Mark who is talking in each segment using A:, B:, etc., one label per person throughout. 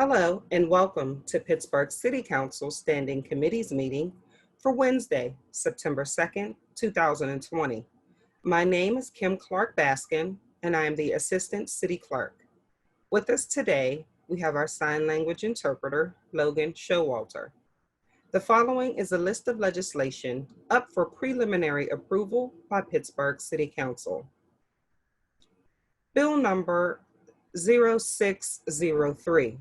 A: Hello and welcome to Pittsburgh City Council Standing Committees meeting for Wednesday, September 2nd, 2020. My name is Kim Clark Baskin and I am the Assistant City Clerk. With us today, we have our sign language interpreter, Logan Showalter. The following is a list of legislation up for preliminary approval by Pittsburgh City Council. Bill number 0603.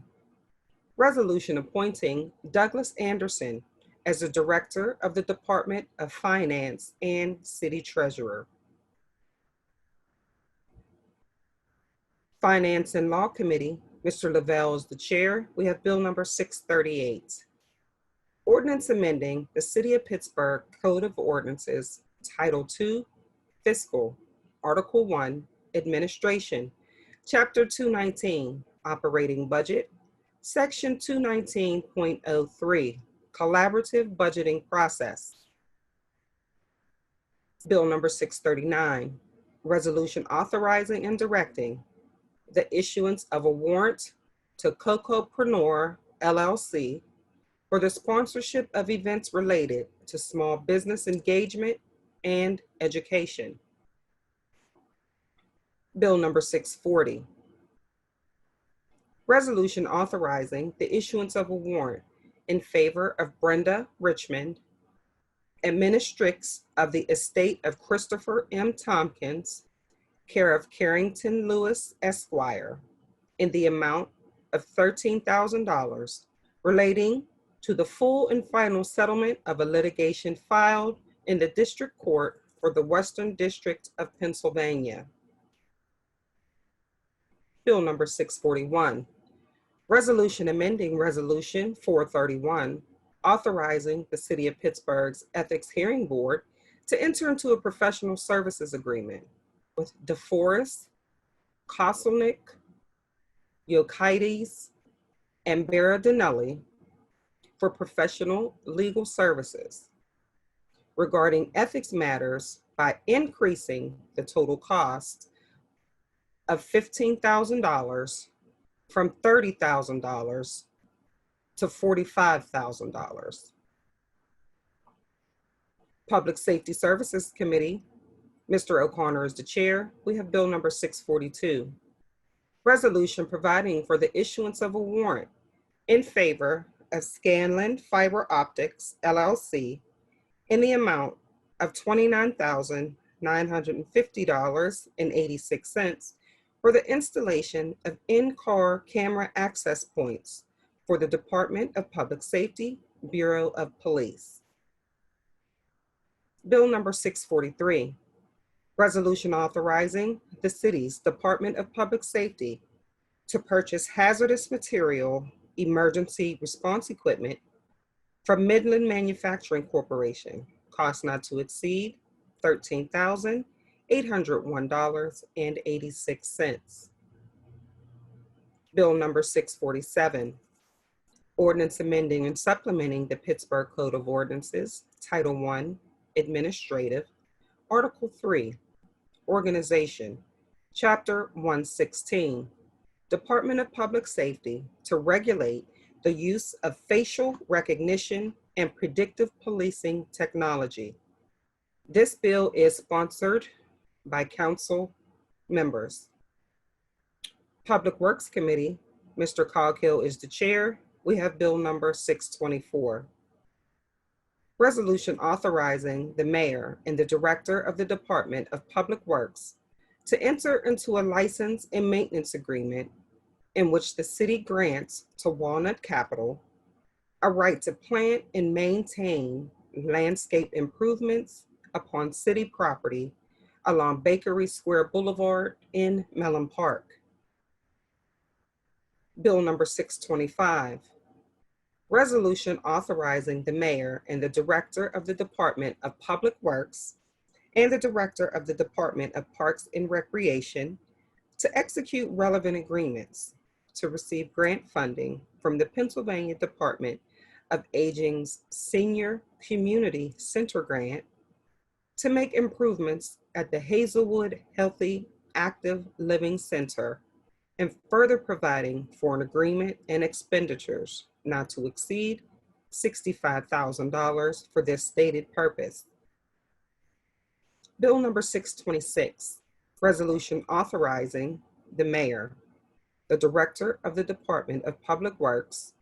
A: Resolution appointing Douglas Anderson as the Director of the Department of Finance and City Treasurer. Finance and Law Committee, Mr. Lavelle is the chair. We have Bill number 638. Ordinance amending the City of Pittsburgh Code of Ordinances, Title II, Fiscal, Article 1, Administration, Chapter 219, Operating Budget, Section 219.03, Collaborative Budgeting Process. Bill number 639, Resolution authorizing and directing the issuance of a warrant to Cocopreneur LLC for the sponsorship of events related to small business engagement and education. Bill number 640. Resolution authorizing the issuance of a warrant in favor of Brenda Richmond, administratrix of the estate of Christopher M. Tompkins, care of Carrington Lewis, Esquire, in the amount of $13,000 relating to the full and final settlement of a litigation filed in the District Court for the Western District of Pennsylvania. Bill number 641. Resolution amending Resolution 431, authorizing the City of Pittsburgh's Ethics Hearing Board to enter into a professional services agreement with DeForest, Koselnick, Yokides, and Berardinelli for professional legal services regarding ethics matters by increasing the total cost of $15,000 from $30,000 to $45,000. Public Safety Services Committee, Mr. O'Connor is the chair. We have Bill number 642. Resolution providing for the issuance of a warrant in favor of Scanlon Fiber Optics, LLC, in the amount of $29,950.86 for the installation of in-car camera access points for the Department of Public Safety, Bureau of Police. Bill number 643, resolution authorizing the city's Department of Public Safety to purchase hazardous material emergency response equipment from Midland Manufacturing Corporation, cost not to exceed $13,801.86. Bill number 647, ordinance amending and supplementing the Pittsburgh Code of Ordinances, Title I, Administrative, Article 3, Organization, Chapter 116, Department of Public Safety to regulate the use of facial recognition and predictive policing technology. This bill is sponsored by council members. Public Works Committee, Mr. Coghill is the chair. We have Bill number 624. Resolution authorizing the mayor and the director of the Department of Public Works to enter into a license and maintenance agreement in which the city grants to Walnut Capital a right to plant and maintain landscape improvements upon city property along Bakery Square Boulevard in Mellon Park. Bill number 625, resolution authorizing the mayor and the director of the Department of Public Works and the director of the Department of Parks and Recreation to execute relevant agreements to receive grant funding from the Pennsylvania Department of Aging's Senior Community Center Grant to make improvements at the Hazelwood Healthy Active Living Center and further providing for an agreement and expenditures not to exceed $65,000 for this stated purpose. Bill number 626, resolution authorizing the mayor, the director of the Department of Public Works,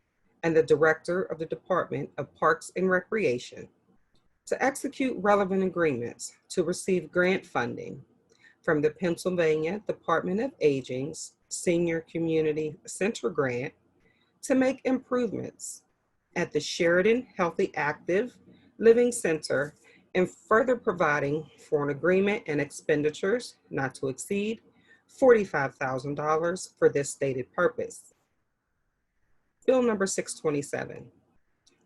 A: and the director of the Department of Parks and Recreation to execute relevant agreements to receive grant funding from the Pennsylvania Department of Aging's Senior Community Center grant to make improvements at the Sheridan Healthy Active Living Center and further providing for an agreement and expenditures not to exceed $45,000 for this stated purpose. Bill number 627,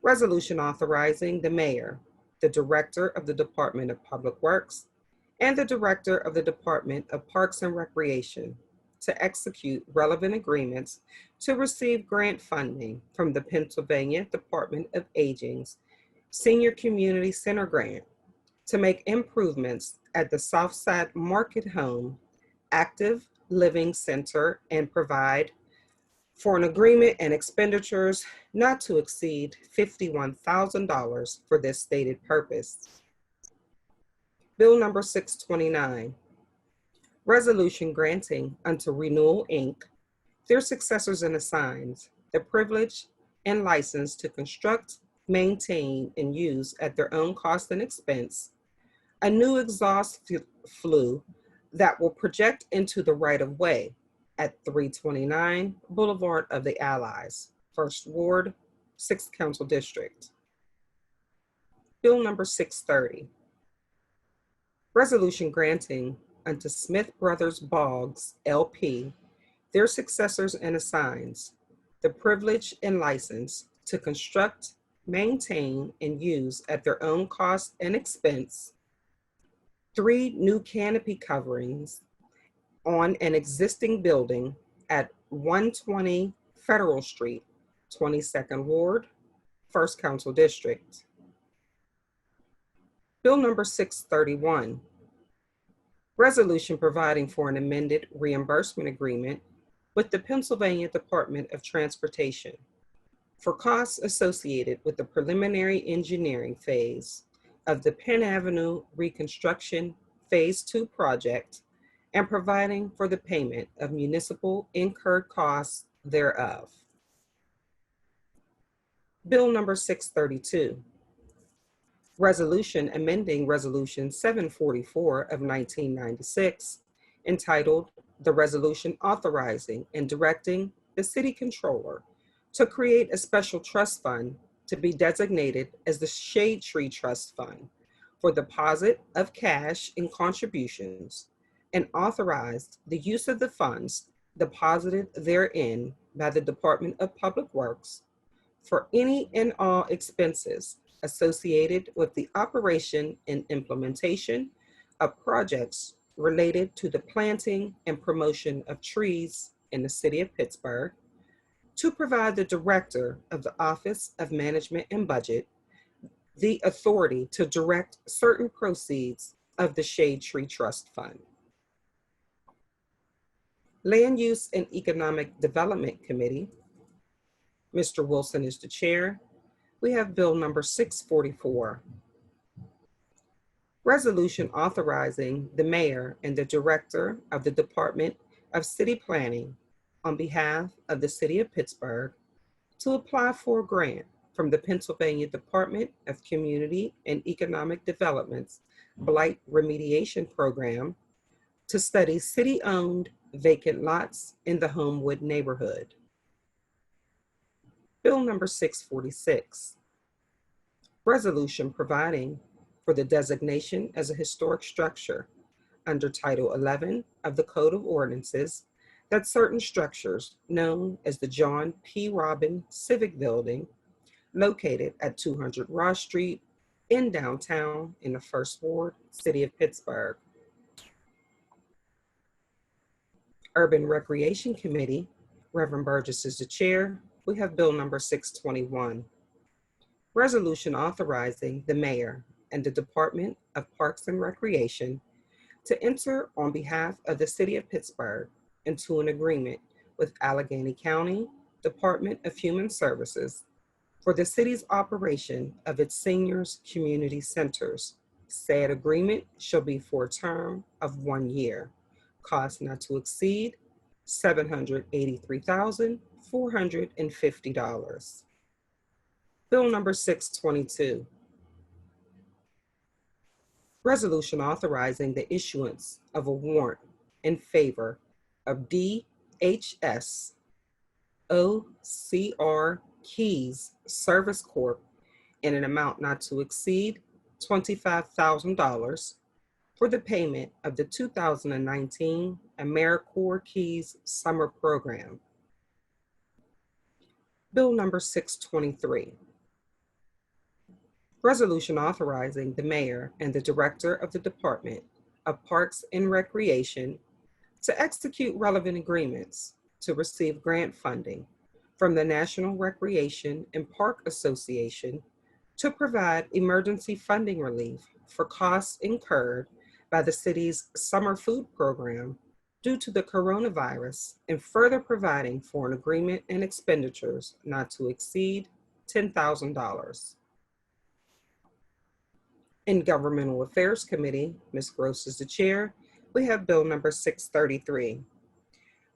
A: resolution authorizing the mayor, the director of the Department of Public Works, and the director of the Department of Parks and Recreation to execute relevant agreements to receive grant funding from the Pennsylvania Department of Aging's Senior Community Center grant to make improvements at the Southside Market Home Active Living Center and provide for an agreement and expenditures not to exceed $51,000 for this stated purpose. Bill number 629, resolution granting unto Renewal Inc., their successors and assigns, the privilege and license to construct, maintain, and use at their own cost and expense a new exhaust flue that will project into the right-of-way at 329 Boulevard of the Allies, 1st Ward, 6th Council District. Bill number 630, resolution granting unto Smith Brothers Boggs, LP, their successors and assigns, the privilege and license to construct, maintain, and use at their own cost and expense 3 new canopy coverings on an existing building at 120 Federal Street, 22nd Ward, 1st Council District. Bill number 631, resolution providing for an amended reimbursement agreement with the Pennsylvania Department of Transportation for costs associated with the preliminary engineering phase of the Penn Avenue Reconstruction Phase 2 project and providing for the payment of municipal incurred costs thereof. Bill number 632, resolution amending Resolution 744 of 1996, entitled The Resolution Authorizing and Directing the City Controller to create a special trust fund to be designated as the Shade Tree Trust Fund for deposit of cash and contributions, and authorized the use of the funds deposited therein by the Department of Public Works for any and all expenses associated with the operation and implementation of projects related to the planting and promotion of trees in the city of Pittsburgh, to provide the director of the Office of Management and Budget the authority to direct certain proceeds of the Shade Tree Trust Fund. Land Use and Economic Development Committee, Mr. Wilson is the chair. We have Bill number 644. Resolution authorizing the mayor and the director of the Department of City Planning on behalf of the city of Pittsburgh to apply for a grant from the Pennsylvania Department of Community and Economic Development's Blight Remediation Program to study city-owned vacant lots in the Homewood neighborhood. Bill number 646, resolution providing for the designation as a historic structure under Title 11 of the Code of Ordinances that certain structures known as the John P. Robin Civic Building located at 200 Ross Street in downtown in the 1st Ward, City of Pittsburgh. Urban Recreation Committee, Reverend Burgess is the chair. We have Bill number 621. Resolution authorizing the mayor and the Department of Parks and Recreation to enter on behalf of the city of Pittsburgh into an agreement with Allegheny County Department of Human Services for the city's operation of its seniors community centers. Said agreement shall be for a term of 1 year. Cost not to exceed $783,450. Bill number 622. Resolution authorizing the issuance of a warrant in favor of DHS OCR Keys Service Corp. In an amount not to exceed $25,000 for the payment of the 2019 AmeriCorps Keys Summer Program. Bill number 623. Resolution authorizing the mayor and the director of the Department of Parks and Recreation to execute relevant agreements to receive grant funding from the National Recreation and Park Association to provide emergency funding relief for costs incurred by the city's summer food program due to the coronavirus, and further providing for an agreement and expenditures not to exceed $10,000. In Governmental Affairs Committee, Ms. Gross is the chair. We have Bill number 633.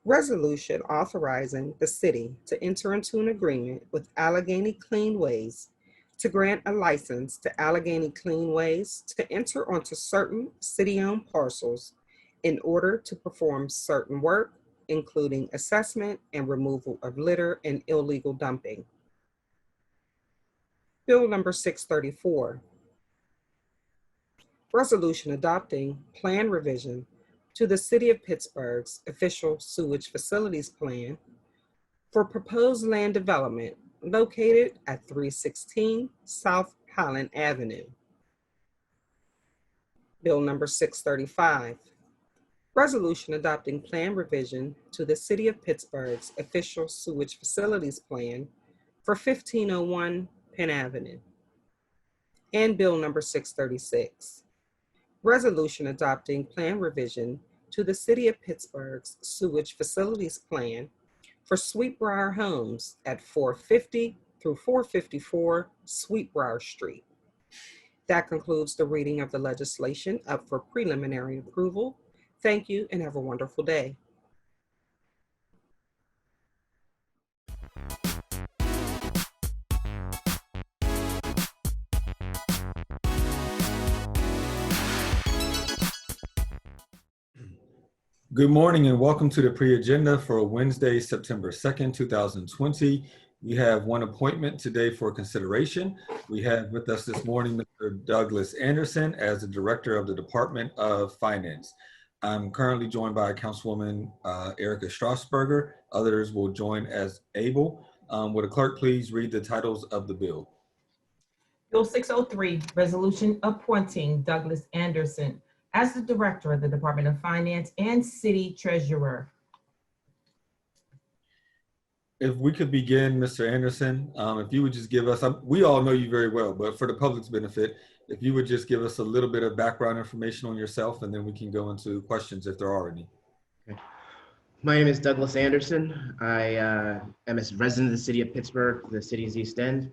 A: Resolution authorizing the city to enter into an agreement with Allegheny Clean Ways to grant a license to Allegheny Clean Ways to enter onto certain city-owned parcels in order to perform certain work, including assessment and removal of litter and illegal dumping. Bill number 634. Resolution adopting plan revision to the City of Pittsburgh's official sewage facilities plan for proposed land development located at 316 South Highland Avenue. Bill number 635. Resolution adopting plan revision to the City of Pittsburgh's official sewage facilities plan for 1501 Penn Avenue. And Bill number 636. Resolution adopting plan revision to the City of Pittsburgh's sewage facilities plan for Sweetbriar Homes at 450 through 454 Sweetbriar Street. That concludes the reading of the legislation up for preliminary approval. Thank you and have a wonderful day.
B: Good morning and welcome to the pre-agenda for Wednesday, September 2nd, 2020. We have one appointment today for consideration. We have with us this morning Mr. Douglas Anderson as the Director of the Department of Finance. I'm currently joined by Councilwoman Erica Strasburger. Others will join as able. Would the clerk please read the titles of the bill?
C: Bill 603, Resolution appointing Douglas Anderson as the Director of the Department of Finance and City Treasurer.
B: If we could begin, Mr. Anderson, if you would just give us, we all know you very well, but for the public's benefit, if you would just give us a little bit of background information on yourself, and then we can go into questions if there are any.
D: Okay. My name is Douglas Anderson. I am a resident of the city of Pittsburgh, the city's East End.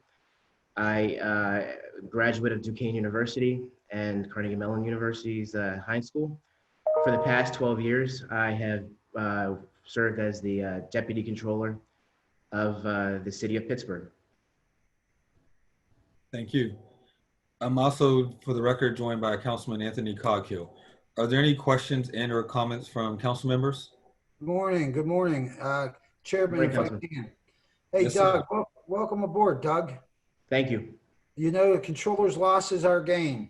D: I graduate of Duquesne University and Carnegie Mellon University's Heinz School. For the past 12 years, I have served as the Deputy Controller of the city of Pittsburgh.
B: Thank you. I'm also, for the record, joined by Councilman Anthony Coghill. Are there any questions and or comments from council members?
E: Good morning. Good morning. Chairman, if I can. Hey,
B: Yes,
E: Doug, welcome aboard, Doug.
D: Thank you.
E: You know, the controller's loss is our gain.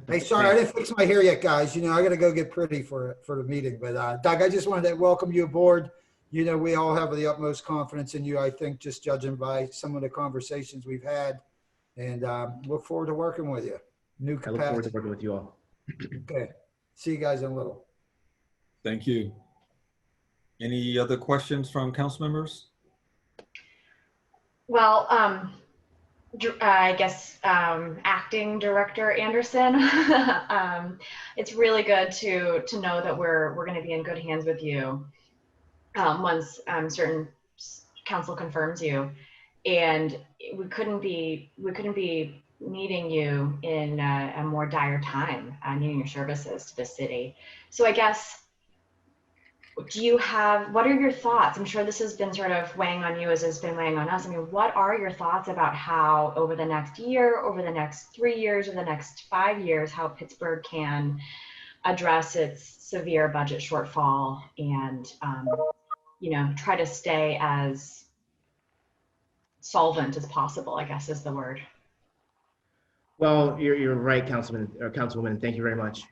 E: Hey, sorry, I didn't fix my hair yet, guys. You know, I got to go get pretty for the meeting. But Doug, I just wanted to welcome you aboard. You know, we all have the utmost confidence in you, I think, just judging by some of the conversations we've had. And look forward to working with you. New capacity.
D: I look forward to working with you all.
E: Okay. See you guys in a little.
B: Thank you. Any other questions from council members?
F: Well, I guess Acting Director Anderson, it's really good to know that we're going to be in good hands with you. once certain council confirms you, and we couldn't be needing you in a more dire time, needing your services to the city. So I guess, what are your thoughts? I'm sure this has been sort of weighing on you as it's been weighing on us. I mean, what are your thoughts about how over the next year, over the next 3 years, or the next 5 years, how Pittsburgh can address its severe budget shortfall and, try to stay as solvent as possible, I guess is the word.
D: Well, you're right, Councilman or Councilwoman. Thank you very much.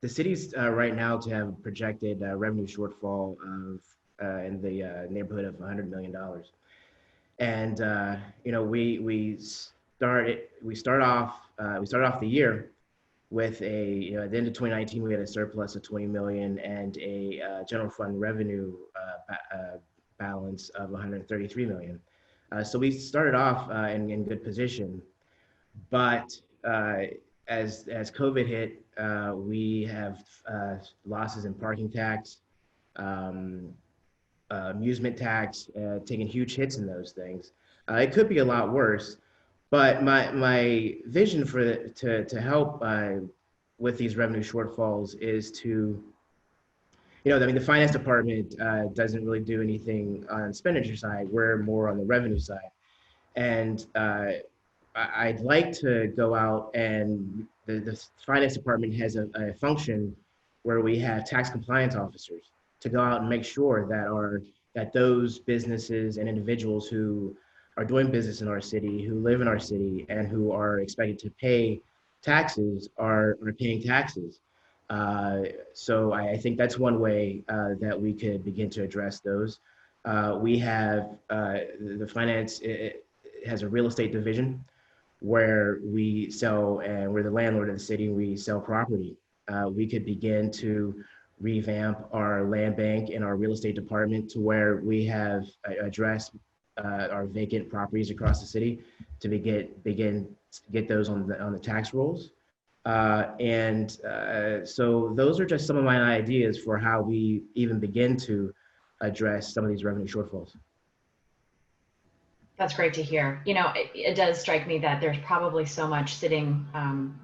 D: The city's right now to have projected revenue shortfall of in the neighborhood of $100 million, and we start off the year with at the end of 2019 we had a surplus of 20 million and a general fund revenue balance of 133 million. So we started off in good position, but as COVID hit, we have losses in parking tax, amusement tax, taking huge hits in those things. It could be a lot worse, but my vision to help with these revenue shortfalls is to, the finance department doesn't really do anything on the expenditure side. We're more on the revenue side, and I'd like to go out, and the finance department has a function where we have tax compliance officers to go out and make sure that those businesses and individuals who are doing business in our city, who live in our city, and who are expected to pay taxes are paying taxes. So I think that's one way that we could begin to address those. We have the finance has a real estate division where we sell, and we're the landlord of the city, and we sell property. We could begin to revamp our land bank and our real estate department to where we have addressed our vacant properties across the city to get those on the tax rolls. So those are just some of my ideas for how we even begin to address some of these revenue shortfalls.
F: That's great to hear. It does strike me that there's probably so much sitting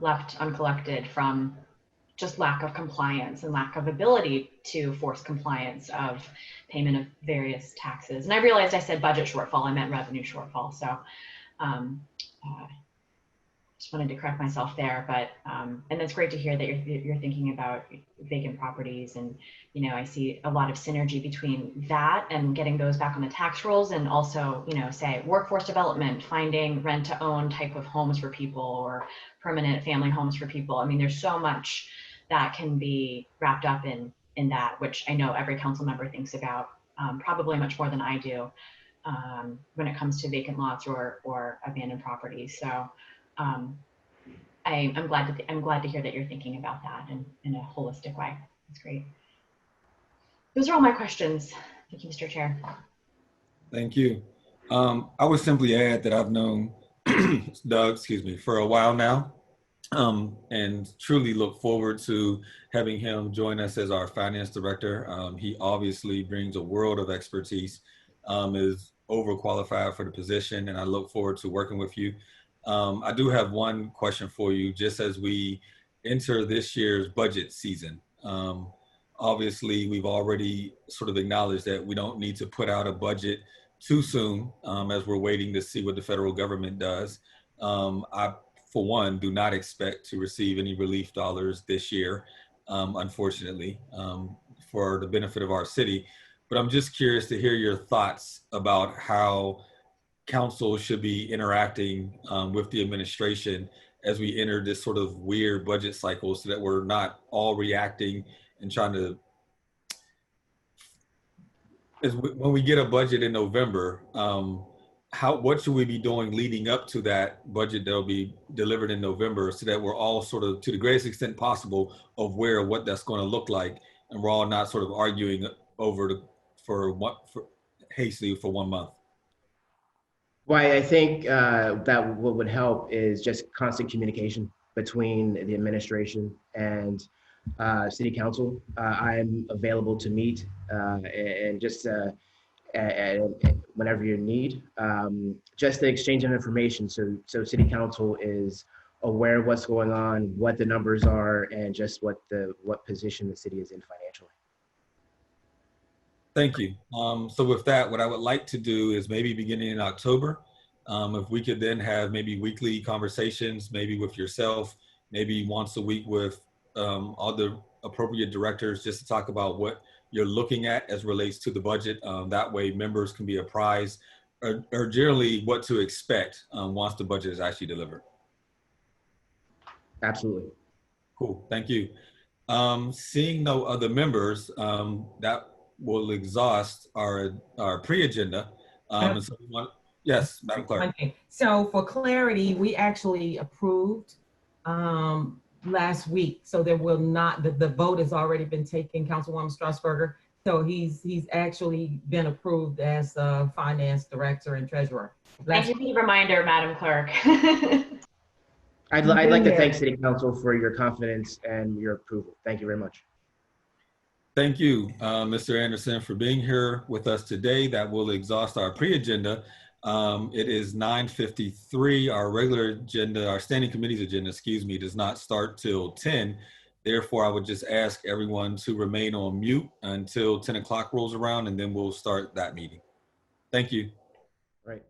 F: left uncollected from just lack of compliance and lack of ability to force compliance of payment of various taxes. And I realized I said budget shortfall, I meant revenue shortfall. So just wanted to correct myself there, but and it's great to hear that you're thinking about vacant properties, and I see a lot of synergy between that and getting those back on the tax rolls, and also say workforce development, finding rent to own type of homes for people or permanent family homes for people. I mean, there's so much that can be wrapped up in that, which I know every council member thinks about, probably much more than I do when it comes to vacant lots or abandoned properties. So I'm glad to hear that you're thinking about that in a holistic way. That's great. Those are all my questions. Thank you, Mr. Chair.
B: Thank you. I would simply add that I've known Doug, for a while now, and truly look forward to having him join us as our finance director. He obviously brings a world of expertise, is overqualified for the position, and I look forward to working with you. I do have one question for you, just as we enter this year's budget season. Obviously, we've already sort of acknowledged that we don't need to put out a budget too soon, as we're waiting to see what the federal government does. I, for one, do not expect to receive any relief dollars this year, unfortunately, for the benefit of our city. But I'm just curious to hear your thoughts about how council should be interacting with the administration as we enter this sort of weird budget cycle, so that we're not all reacting and trying to, when we get a budget in November, what should we be doing leading up to that budget that will be delivered in November, so that we're all sort of, to the greatest extent possible, aware of what that's going to look like, and we're all not sort of arguing over hastily for 1 month.
D: Well, I think that what would help is just constant communication between the administration and city council. I'm available to meet and just whenever you need, just the exchange of information. So city council is aware of what's going on, what the numbers are, and just what position the city is in financially.
B: Thank you. So with that, what I would like to do is maybe beginning in October, if we could then have maybe weekly conversations, maybe with yourself, maybe once a week with all the appropriate directors, just to talk about what you're looking at as relates to the budget. That way members can be apprised or generally what to expect once the budget is actually delivered.
D: Absolutely.
B: Cool, thank you. Seeing no other members, that will exhaust our pre-agenda. So yes, Madam Clerk.
C: Okay. So for clarity, we actually approved last week. So there will not, the vote has already been taken, Councilwoman Strasburger. So he's actually been approved as finance director and treasurer.
F: Thank you for the reminder, Madam Clerk.
D: I'd like to thank City Council for your confidence and your approval. Thank you very much.
B: Thank you, Mr. Anderson, for being here with us today. That will exhaust our pre-agenda. It is 9:53. Our regular agenda, our standing committee's agenda, excuse me, does not start till 10. Therefore, I would just ask everyone to remain on mute until 10 o'clock rolls around, and then we'll start that meeting. Thank you.
D: Right.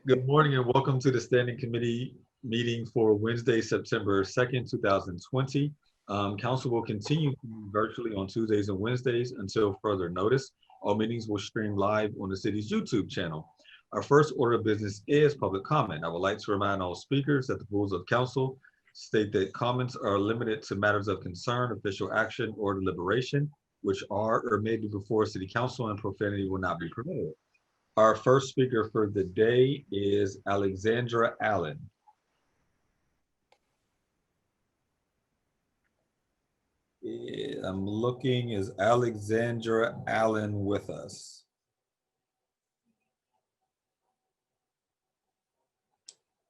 B: Good morning and welcome to the Standing Committee meeting for Wednesday, September 2nd, 2020. Council will continue to meet virtually on Tuesdays and Wednesdays until further notice. All meetings will stream live on the city's YouTube channel. Our first order of business is public comment. I would like to remind all speakers that the rules of council state that comments are limited to matters of concern, official action, or deliberation, which are or may be before city council, and profanity will not be permitted. Our first speaker for the day is Alexandra Allen. I'm looking, is Alexandra Allen with us?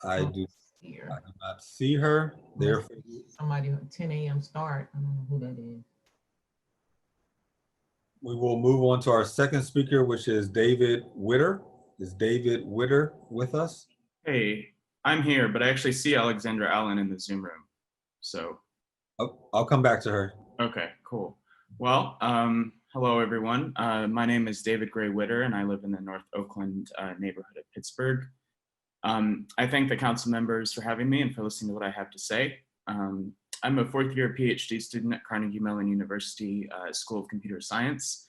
B: I do not see her. Therefore,
C: somebody 10 a.m. start. I don't know who that is.
B: We will move on to our second speaker, which is David Witter. Is David Witter with us?
G: Hey, I'm here, but I actually see Alexandra Allen in the Zoom room. So.
B: I'll come back to her.
G: Okay, cool. Well, hello everyone. My name is David Gray Witter and I live in the North Oakland neighborhood of Pittsburgh. I thank the council members for having me and for listening to what I have to say. I'm a fourth year PhD student at Carnegie Mellon University School of Computer Science,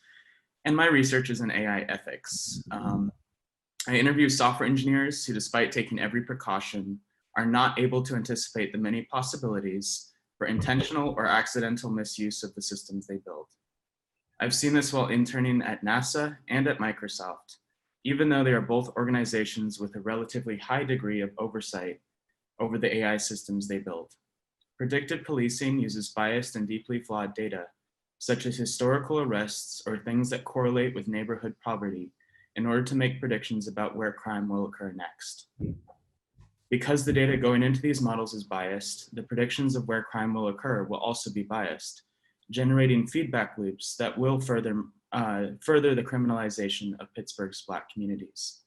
G: and my research is in AI ethics. I interview software engineers who, despite taking every precaution, are not able to anticipate the many possibilities for intentional or accidental misuse of the systems they build. I've seen this while interning at NASA and at Microsoft, even though they are both organizations with a relatively high degree of oversight over the AI systems they build. Predictive policing uses biased and deeply flawed data, such as historical arrests or things that correlate with neighborhood poverty, in order to make predictions about where crime will occur next. Because the data going into these models is biased, the predictions of where crime will occur will also be biased, generating feedback loops that will further the criminalization of Pittsburgh's Black communities.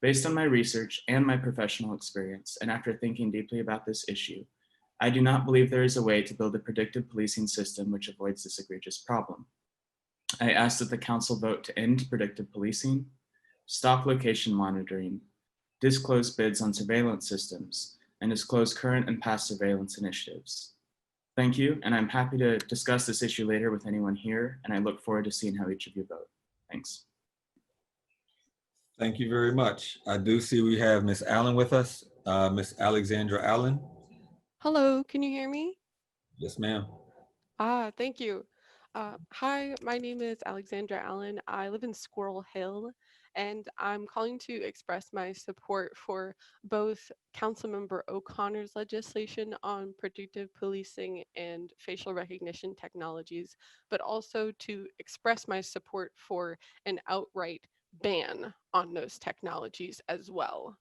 G: Based on my research and my professional experience, and after thinking deeply about this issue, I do not believe there is a way to build a predictive policing system which avoids this egregious problem. I ask that the council vote to end predictive policing, stop location monitoring, disclose bids on surveillance systems, and disclose current and past surveillance initiatives. Thank you, and I'm happy to discuss this issue later with anyone here, and I look forward to seeing how each of you vote. Thanks.
B: Thank you very much. I do see we have Ms. Allen with us, Ms. Alexandra Allen.
H: Hello, can you hear me?
B: Yes, ma'am.
H: Thank you. Hi, my name is Alexandra Allen. I live in Squirrel Hill, and I'm calling to express my support for both Councilmember O'Connor's legislation on predictive policing and facial recognition technologies, but also to express my support for an outright ban on those technologies as well.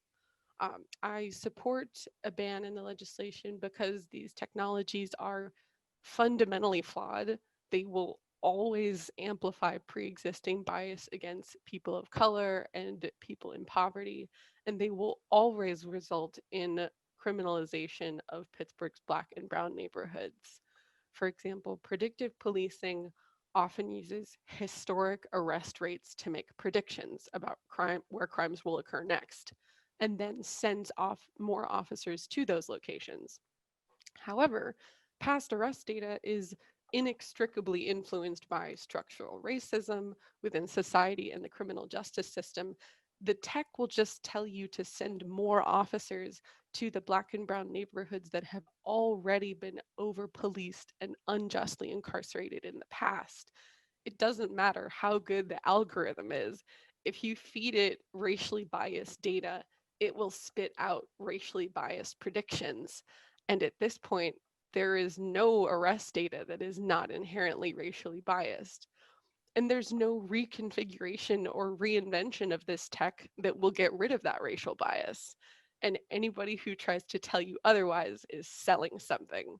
H: I support a ban in the legislation because these technologies are fundamentally flawed. They will always amplify pre-existing bias against people of color and people in poverty, and they will always result in criminalization of Pittsburgh's Black and brown neighborhoods. For example, predictive policing often uses historic arrest rates to make predictions about where crimes will occur next, and then sends off more officers to those locations. However, past arrest data is inextricably influenced by structural racism within society and the criminal justice system. The tech will just tell you to send more officers to the Black and brown neighborhoods that have already been over-policed and unjustly incarcerated in the past. It doesn't matter how good the algorithm is. If you feed it racially biased data, it will spit out racially biased predictions. And at this point, there is no arrest data that is not inherently racially biased. And there's no reconfiguration or reinvention of this tech that will get rid of that racial bias. And anybody who tries to tell you otherwise is selling something.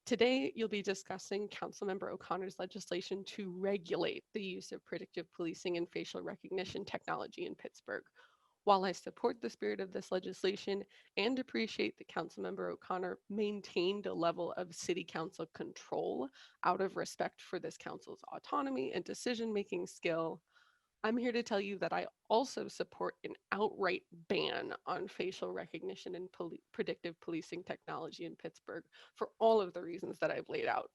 H: Today, you'll be discussing Councilmember O'Connor's legislation to regulate the use of predictive policing and facial recognition technology in Pittsburgh. While I support the spirit of this legislation and appreciate that Councilmember O'Connor maintained a level of City Council control out of respect for this council's autonomy and decision-making skill, I'm here to tell you that I also support an outright ban on facial recognition and predictive policing technology in Pittsburgh for all of the reasons that I've laid out.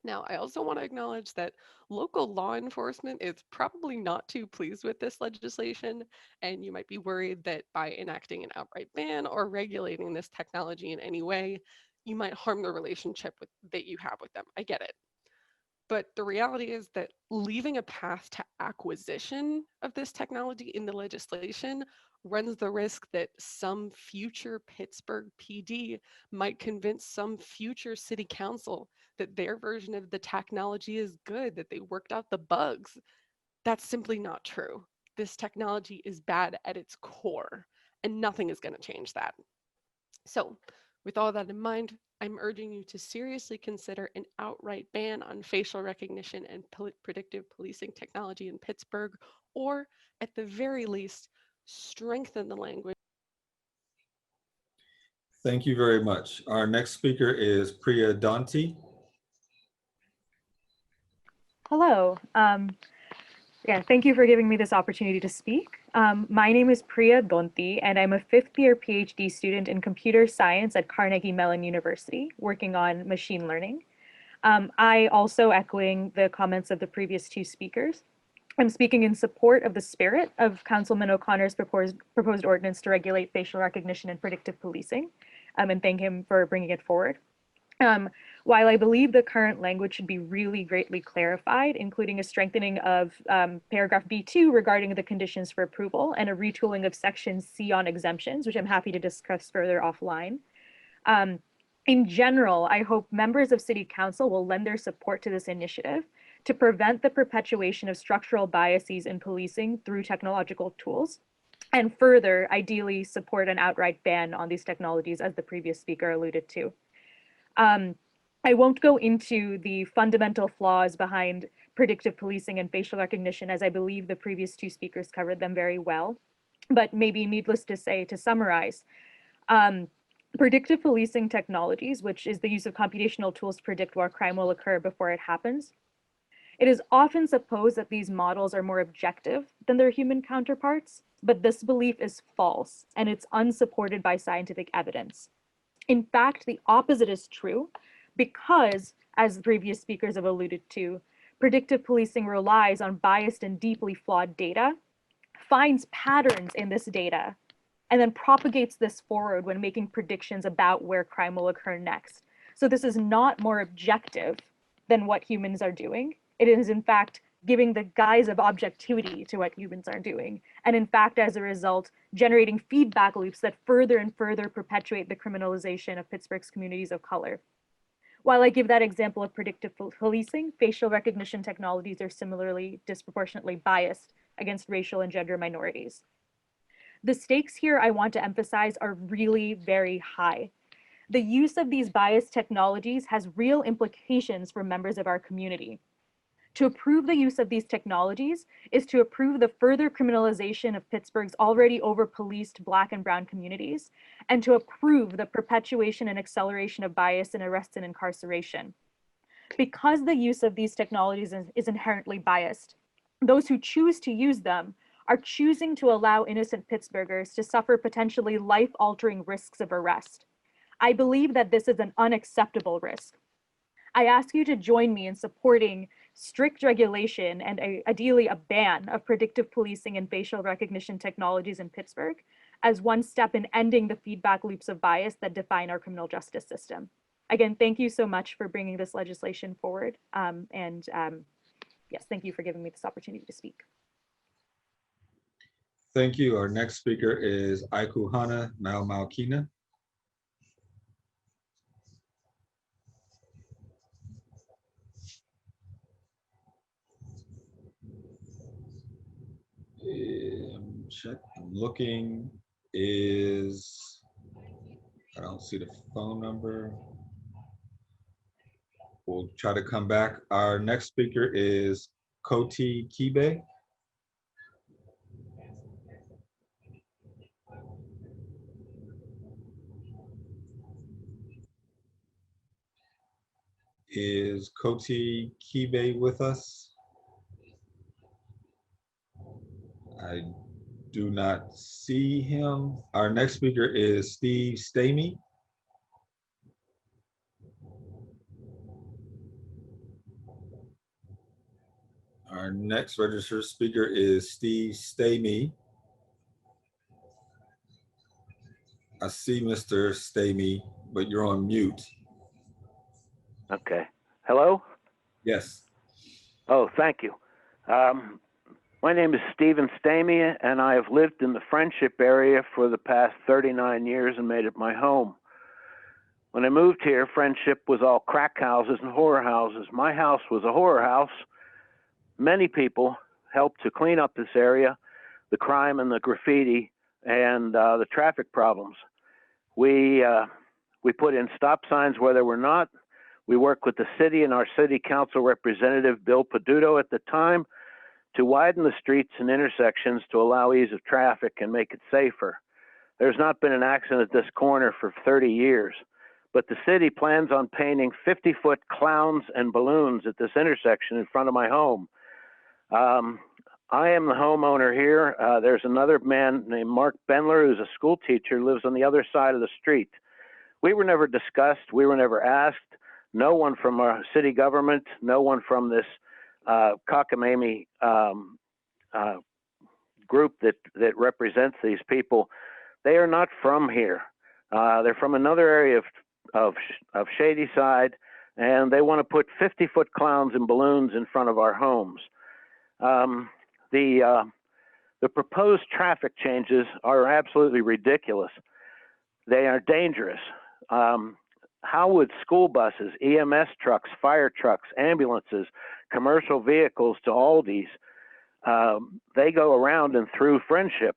H: Now, I also want to acknowledge that local law enforcement is probably not too pleased with this legislation, and you might be worried that by enacting an outright ban or regulating this technology in any way, you might harm the relationship that you have with them. I get it. But the reality is that leaving a path to acquisition of this technology in the legislation runs the risk that some future Pittsburgh PD might convince some future city council that their version of the technology is good, that they worked out the bugs. That's simply not true. This technology is bad at its core, and nothing is going to change that. So, with all that in mind, I'm urging you to seriously consider an outright ban on facial recognition and predictive policing technology in Pittsburgh, or at the very least, strengthen the language.
B: Thank you very much. Our next speaker is Priya Dante.
I: Hello. Thank you for giving me this opportunity to speak. My name is Priya Dante, and I'm a fifth-year PhD student in computer science at Carnegie Mellon University, working on machine learning. I also, echoing the comments of the previous two speakers, I'm speaking in support of the spirit of Councilman O'Connor's proposed ordinance to regulate facial recognition and predictive policing, and thank him for bringing it forward. While I believe the current language should be really greatly clarified, including a strengthening of paragraph B2 regarding the conditions for approval and a retooling of section C on exemptions, which I'm happy to discuss further offline. In general, I hope members of City Council will lend their support to this initiative to prevent the perpetuation of structural biases in policing through technological tools, and further, ideally support an outright ban on these technologies, as the previous speaker alluded to. I won't go into the fundamental flaws behind predictive policing and facial recognition, as I believe the previous two speakers covered them very well, but maybe needless to say, to summarize, predictive policing technologies, which is the use of computational tools to predict where crime will occur before it happens. It is often supposed that these models are more objective than their human counterparts, but this belief is false, and it's unsupported by scientific evidence. In fact, the opposite is true because, as the previous speakers have alluded to, predictive policing relies on biased and deeply flawed data, finds patterns in this data, and then propagates this forward when making predictions about where crime will occur next. So this is not more objective than what humans are doing. It is, in fact, giving the guise of objectivity to what humans are doing. And in fact, as a result, generating feedback loops that further and further perpetuate the criminalization of Pittsburgh's communities of color. While I give that example of predictive policing, facial recognition technologies are similarly disproportionately biased against racial and gender minorities. The stakes here I want to emphasize are really very high. The use of these biased technologies has real implications for members of our community. To approve the use of these technologies is to approve the further criminalization of Pittsburgh's already over-policed Black and Brown communities, and to approve the perpetuation and acceleration of bias in arrest and incarceration. Because the use of these technologies is inherently biased, those who choose to use them are choosing to allow innocent Pittsburghers to suffer potentially life-altering risks of arrest. I believe that this is an unacceptable risk. I ask you to join me in supporting strict regulation and ideally a ban of predictive policing and facial recognition technologies in Pittsburgh as one step in ending the feedback loops of bias that define our criminal justice system. Again, thank you so much for bringing this legislation forward. Yes, thank you for giving me this opportunity to speak.
B: Thank you. Our next speaker is Aikuhana Malmaukina. I'm looking. I don't see the phone number. We'll try to come back. Our next speaker is Koti Kibe. Is Koti Kibe with us? I do not see him. Our next speaker is Steve Stamey. Our next registered speaker is Steve Stamey. I see Mr. Stamey, but you're on mute.
J: Okay. Hello?
B: Yes.
J: Oh, thank you. My name is Stephen Stamey, and I have lived in the Friendship area for the past 39 years and made it my home. When I moved here, Friendship was all crack houses and horror houses. My house was a horror house. Many people helped to clean up this area, the crime and the graffiti and the traffic problems. We put in stop signs where there were not. We worked with the city and our city council representative, Bill Peduto, at the time, to widen the streets and intersections to allow ease of traffic and make it safer. There's not been an accident at this corner for 30 years, but the city plans on painting 50-foot clowns and balloons at this intersection in front of my home. I am the homeowner here. There's another man named Mark Bendler, who's a school teacher, lives on the other side of the street. We were never discussed. We were never asked. No one from our city government, no one from this cockamamie group that represents these people. They are not from here. They're from another area of Shady Side, and they want to put 50-foot clowns and balloons in front of our homes. The proposed traffic changes are absolutely ridiculous. They are dangerous. How would school buses, EMS trucks, fire trucks, ambulances, commercial vehicles to Aldi's, they go around and through Friendship.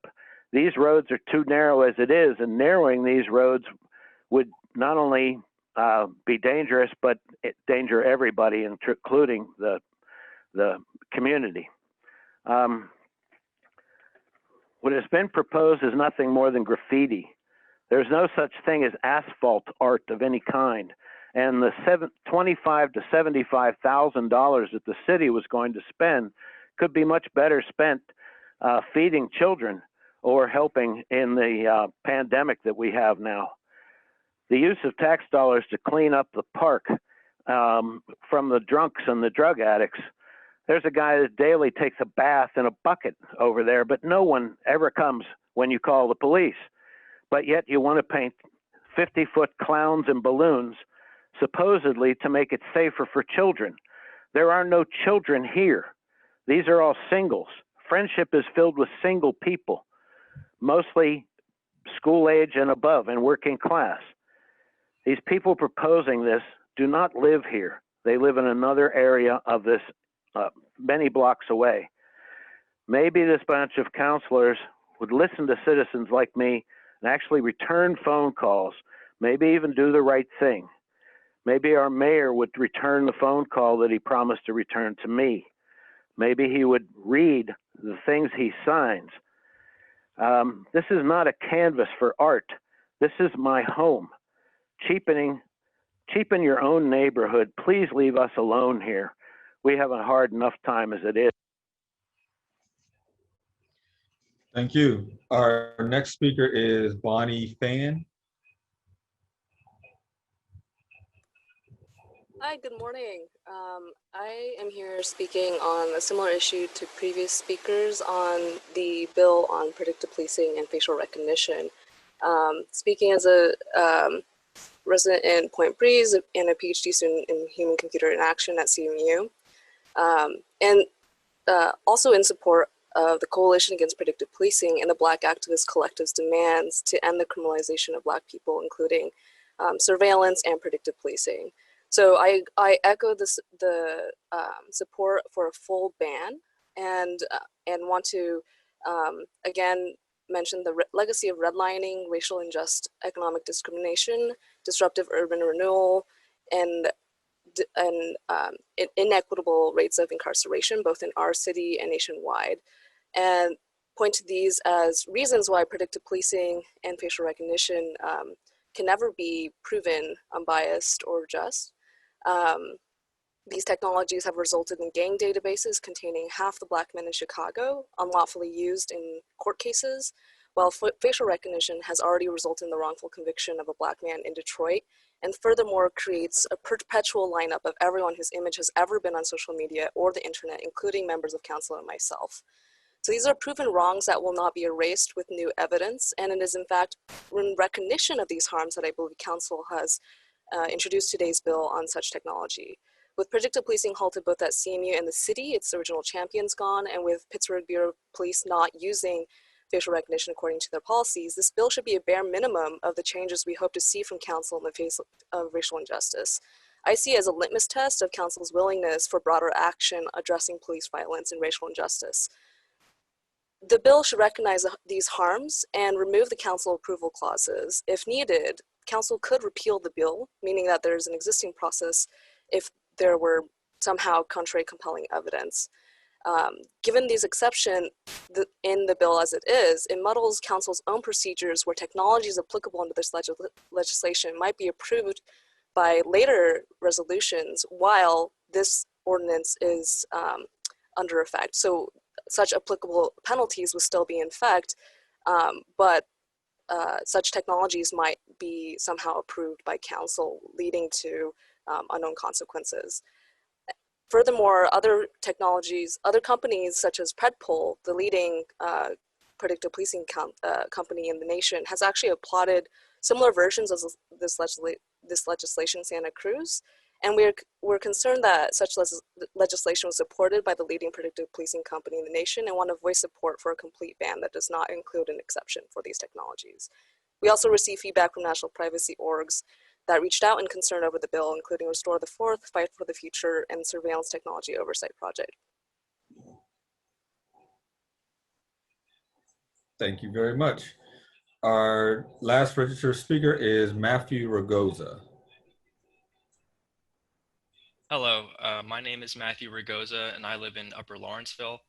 J: These roads are too narrow as it is, and narrowing these roads would not only be dangerous, but danger everybody, including the community. What has been proposed is nothing more than graffiti. There's no such thing as asphalt art of any kind. And the $25,000 to $75,000 that the city was going to spend could be much better spent feeding children or helping in the pandemic that we have now. The use of tax dollars to clean up the park from the drunks and the drug addicts. There's a guy that daily takes a bath in a bucket over there, but no one ever comes when you call the police. But yet you want to paint 50-foot clowns and balloons, supposedly to make it safer for children. There are no children here. These are all singles. Friendship is filled with single people, mostly school age and above and working class. These people proposing this do not live here. They live in another area of this, many blocks away. Maybe this bunch of counselors would listen to citizens like me and actually return phone calls, maybe even do the right thing. Maybe our mayor would return the phone call that he promised to return to me. Maybe he would read the things he signs. This is not a canvas for art. This is my home. Cheapen your own neighborhood. Please leave us alone here. We have a hard enough time as it is.
B: Thank you. Our next speaker is Bonnie Fan.
K: Hi, good morning. I am here speaking on a similar issue to previous speakers on the bill on predictive policing and facial recognition. Speaking as a resident in Point Breeze and a PhD student in human-computer interaction at CMU, and also in support of the Coalition Against Predictive Policing and the Black Activist Collective's demands to end the criminalization of Black people, including surveillance and predictive policing. So I echo the support for a full ban, and want to again mention the legacy of redlining, racial unjust economic discrimination, disruptive urban renewal, and inequitable rates of incarceration, both in our city and nationwide, and point to these as reasons why predictive policing and facial recognition can never be proven unbiased or just. These technologies have resulted in gang databases containing half the Black men in Chicago unlawfully used in court cases, while facial recognition has already resulted in the wrongful conviction of a Black man in Detroit, and furthermore creates a perpetual lineup of everyone whose image has ever been on social media or the internet, including members of council and myself. So these are proven wrongs that will not be erased with new evidence, and it is in fact in recognition of these harms that I believe council has introduced today's bill on such technology. With predictive policing halted both at CMU and the city, its original champions gone, and with Pittsburgh Bureau of Police not using facial recognition according to their policies, this bill should be a bare minimum of the changes we hope to see from council in the face of racial injustice. I see it as a litmus test of council's willingness for broader action addressing police violence and racial injustice. The bill should recognize these harms and remove the council approval clauses. If needed, council could repeal the bill, meaning that there's an existing process if there were somehow contrary compelling evidence. Given these exceptions in the bill as it is, it muddles council's own procedures where technologies applicable under this legislation might be approved by later resolutions while this ordinance is under effect. So such applicable penalties would still be in effect, but such technologies might be somehow approved by council, leading to unknown consequences. Furthermore, other companies such as Predpol, the leading predictive policing company in the nation, has actually applauded similar versions of this legislation in Santa Cruz. And we're concerned that such legislation was supported by the leading predictive policing company in the nation and want to voice support for a complete ban that does not include an exception for these technologies. We also received feedback from national privacy orgs that reached out in concern over the bill, including Restore the Fourth, Fight for the Future, and Surveillance Technology Oversight Project.
B: Thank you very much. Our last registered speaker is Matthew Rogoza.
L: Hello, my name is Matthew Rogoza, and I live in Upper Lawrenceville.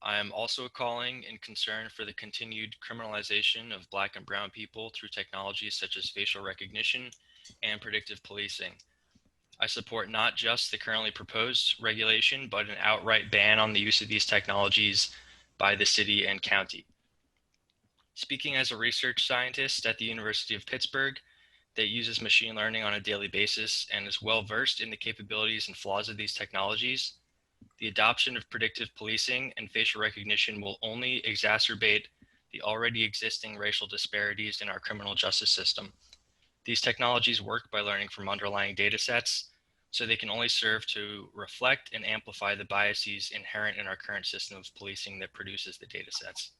L: I am also calling in concern for the continued criminalization of Black and brown people through technologies such as facial recognition and predictive policing. I support not just the currently proposed regulation, but an outright ban on the use of these technologies by the city and county. Speaking as a research scientist at the University of Pittsburgh that uses machine learning on a daily basis and is well versed in the capabilities and flaws of these technologies, the adoption of predictive policing and facial recognition will only exacerbate the already existing racial disparities in our criminal justice system. These technologies work by learning from underlying data sets, so they can only serve to reflect and amplify the biases inherent in our current system of policing that produces the data sets.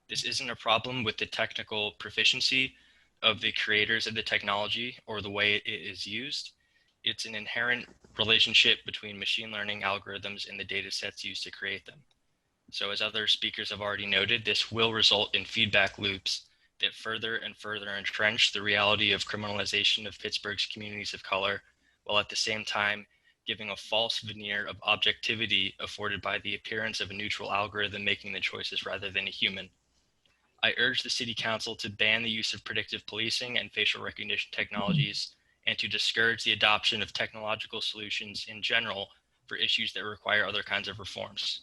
L: This isn't a problem with the technical proficiency of the creators of the technology or the way it is used. It's an inherent relationship between machine learning algorithms and the data sets used to create them. So as other speakers have already noted, this will result in feedback loops that further and further entrench the reality of criminalization of Pittsburgh's communities of color, while at the same time giving a false veneer of objectivity afforded by the appearance of a neutral algorithm making the choices rather than a human. I urge the City Council to ban the use of predictive policing and facial recognition technologies and to discourage the adoption of technological solutions in general for issues that require other kinds of reforms.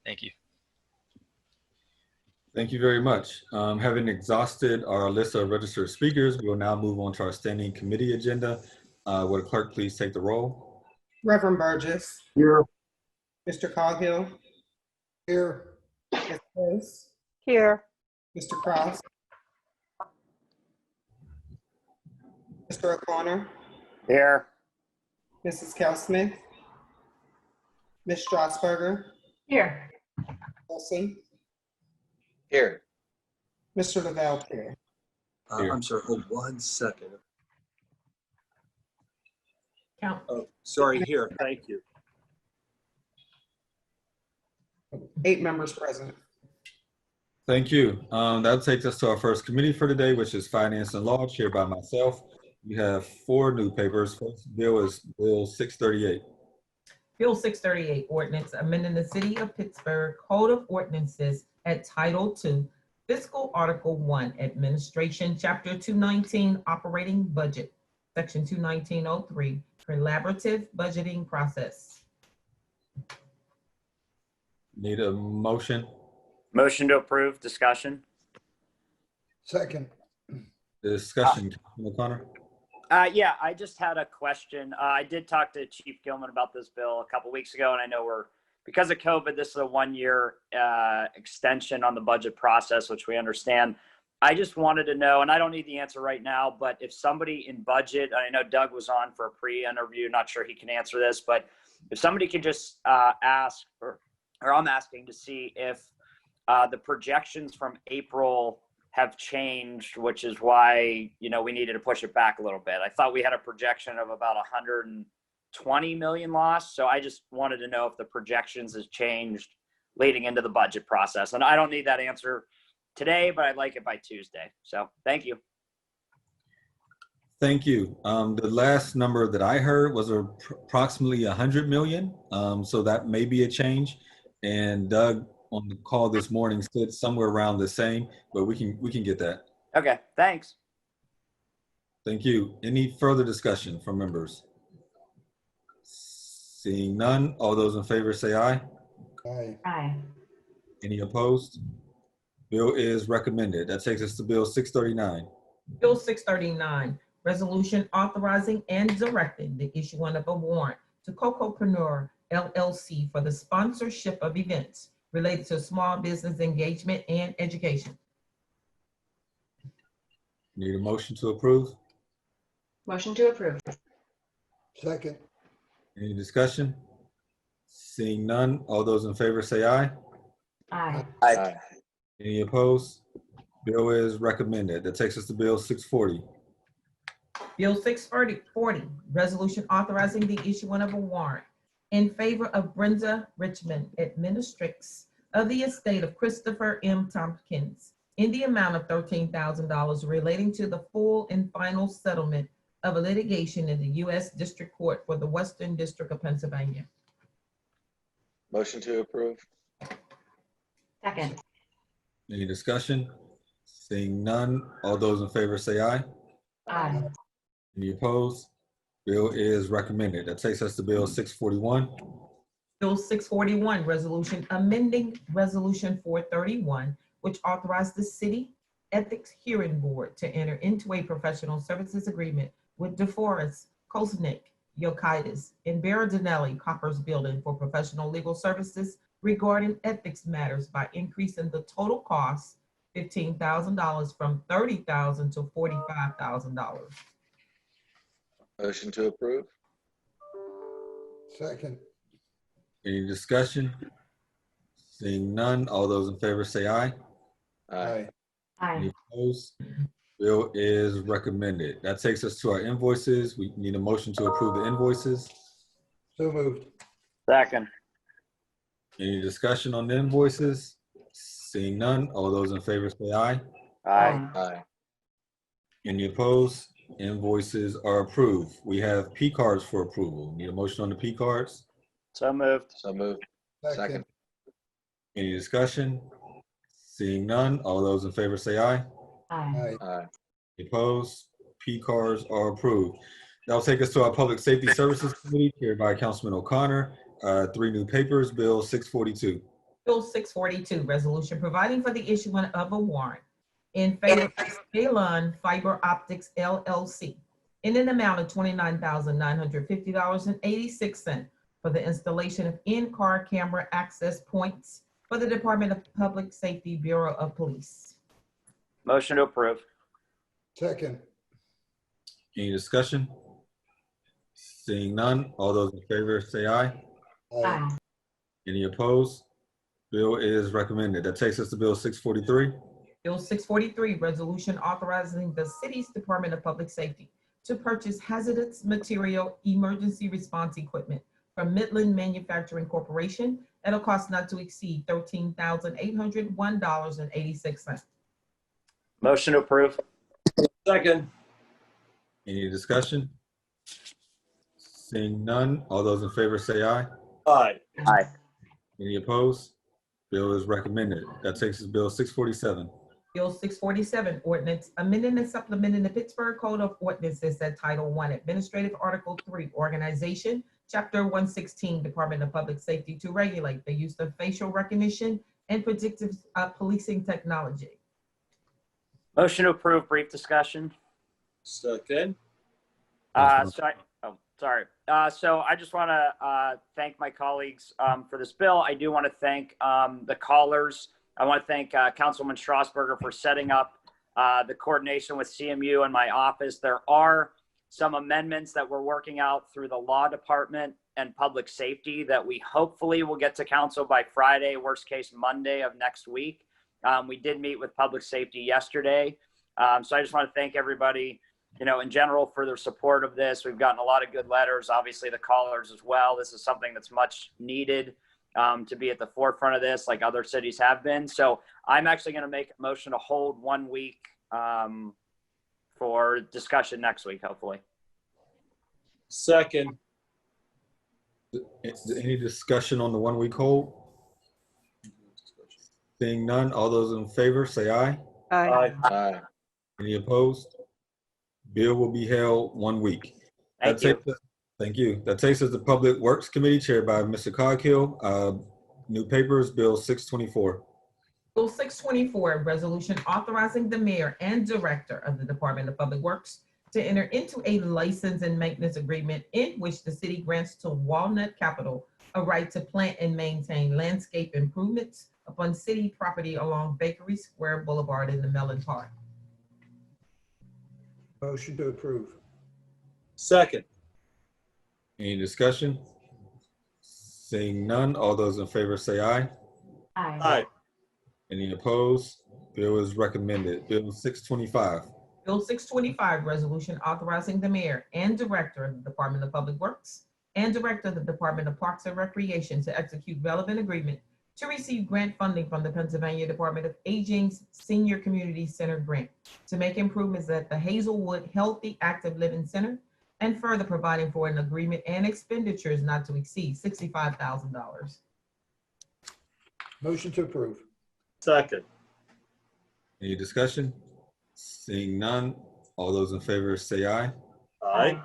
L: Thank you.
B: Thank you very much. Having exhausted our list of registered speakers, we will now move on to our standing committee agenda. Would the clerk please take the roll?
A: Reverend Burgess.
E: Here.
A: Mr. Coghill.
E: Here.
A: Ms. Close.
M: Here.
A: Mr. Cross. Mr. O'Connor.
M: Here.
A: Mrs. Cal-Smith. Ms. Strasburger.
C: Here.
A: Wilson.
N: Here.
A: Mr. Lavelle here.
B: Here.
N: I'm sorry, hold 1 second.
C: Count.
N: Oh, sorry, here, thank you.
A: 8 members present.
B: Thank you. That takes us to our first committee for today, which is Finance and Law, chaired by myself. We have 4 new papers. First bill is Bill 638.
C: Bill 638, ordinance amending the City of Pittsburgh Code of Ordinances at Title II, Fiscal Article 1, Administration, Chapter 219, Operating Budget, Section 219.03, Collaborative Budgeting Process.
B: Need a motion?
M: Motion to approve. Discussion.
E: Second.
B: Discussion, Councilman O'Connor?
M: Yeah, I just had a question. I did talk to Chief Gilman about this bill a couple weeks ago, and I know because of COVID, this is a 1-year extension on the budget process, which we understand. I just wanted to know, and I don't need the answer right now, but if somebody in budget, I know Doug was on for a pre-interview, not sure he can answer this, but if somebody could just ask, or I'm asking to see if the projections from April have changed, which is why, we needed to push it back a little bit. I thought we had a projection of about 120 million loss. So I just wanted to know if the projections has changed leading into the budget process. And I don't need that answer today, but I'd like it by Tuesday. So thank you.
B: Thank you. The last number that I heard was approximately 100 million. So that may be a change. And Doug on the call this morning said somewhere around the same, but we can get that.
M: Okay, thanks.
B: Thank you. Any further discussion from members? Seeing none, all those in favor say aye.
E: Aye.
F: Aye.
B: Any opposed? Bill is recommended. That takes us to Bill 639.
C: Bill 639, resolution authorizing and directing the issuance of a warrant to Cocopreneur LLC for the sponsorship of events related to small business engagement and education.
B: Need a motion to approve?
F: Motion to approve.
E: Second.
B: Any discussion? Seeing none, all those in favor say aye.
F: Aye.
N: Aye.
B: Any opposed? Bill is recommended. That takes us to Bill 640.
C: Bill 640, resolution authorizing the issuance of a warrant in favor of Brenda Richmond, administratrix of the estate of Christopher M. Tompkins, in the amount of $13,000 relating to the full and final settlement of a litigation in the U.S. District Court for the Western District of Pennsylvania.
N: Motion to approve.
F: Second.
B: Any discussion? Seeing none, all those in favor say aye.
F: Aye.
B: Any opposed? Bill is recommended. That takes us to Bill 641.
C: Bill 641, resolution amending Resolution 431, which authorized the City Ethics Hearing Board to enter into a professional services agreement with DeForest, Kosnick, Yokitis, and Berardinelli Coppers Building for professional legal services regarding ethics matters by increasing the total cost $15,000 from $30,000 to $45,000.
N: Motion to approve.
E: Second.
B: Any discussion? Seeing none, all those in favor say aye.
E: Aye.
B: Any opposed? Bill is recommended. That takes us to our invoices. We need a motion to approve the invoices.
E: So moved.
M: Second.
B: Any discussion on the invoices? Seeing none, all those in favor say aye.
M: Aye.
N: Aye.
B: Any opposed? Invoices are approved. We have P cards for approval. Need a motion on the P cards?
M: So moved.
N: So moved. Second.
B: Any discussion? Seeing none, all those in favor say aye.
E: Aye.
N: Aye.
B: Any opposed? P cards are approved. That'll take us to our Public Safety Services Committee, chaired by Councilman O'Connor. 3 new papers, Bill 642.
C: Bill 642, resolution providing for the issuance of a warrant in favor of Stalon Fiber Optics LLC in an amount of $29,950.86 for the installation of in-car camera access points for the Department of Public Safety Bureau of Police.
M: Motion to approve.
E: Second.
B: Any discussion? Seeing none, all those in favor say aye.
E: Aye.
B: Any opposed? Bill is recommended. That takes us to Bill 643.
C: Bill 643, resolution authorizing the city's Department of Public Safety to purchase hazardous material emergency response equipment from Midland Manufacturing Corporation at a cost not to exceed $13,801.86.
M: Motion to approve.
N: Second.
B: Any discussion? Seeing none, all those in favor say aye.
N: Aye.
M: Aye.
B: Any opposed? Bill is recommended. That takes us to Bill 647.
C: Bill 647, ordinance amending and supplementing the Pittsburgh Code of Ordinances at Title I, Administrative Article 3, Organization, Chapter 116, Department of Public Safety to regulate the use of facial recognition and predictive policing technology.
M: Motion to approve. Brief discussion.
N: Second.
M: Sorry. So I just want to thank my colleagues for this bill. I do want to thank the callers. I want to thank Councilwoman Strasburger for setting up the coordination with CMU and my office. There are some amendments that we're working out through the law department and public safety that we hopefully will get to council by Friday, worst case Monday of next week. We did meet with public safety yesterday. So I just want to thank everybody, in general for their support of this. We've gotten a lot of good letters, obviously the callers as well. This is something that's much needed to be at the forefront of this, like other cities have been. So I'm actually going to make a motion to hold 1 week for discussion next week, hopefully.
N: Second.
B: Any discussion on the 1 week hold? Seeing none, all those in favor say aye.
N: Aye. Aye.
B: Any opposed? Bill will be held 1 week.
M: Thank you.
B: Thank you. That takes us to Public Works Committee, chaired by Mr. Coghill. New papers, Bill 624.
C: Bill 624, resolution authorizing the mayor and director of the Department of Public Works to enter into a license and maintenance agreement in which the city grants to Walnut Capital a right to plant and maintain landscape improvements upon city property along Bakery Square Boulevard in the Mellon Park.
E: Motion to approve.
N: Second.
B: Any discussion? Seeing none, all those in favor say aye.
N: Aye.
B: Any opposed? Bill is recommended. Bill 625.
C: Bill 625, resolution authorizing the mayor and director of the Department of Public Works and director of the Department of Parks and Recreation to execute relevant agreement to receive grant funding from the Pennsylvania Department of Aging's Senior Community Center grant to make improvements at the Hazelwood Healthy Active Living Center, and further providing for an agreement and expenditures not to exceed $65,000.
E: Motion to approve.
N: Second.
B: Any discussion? Seeing none, all those in favor say aye.
N: Aye.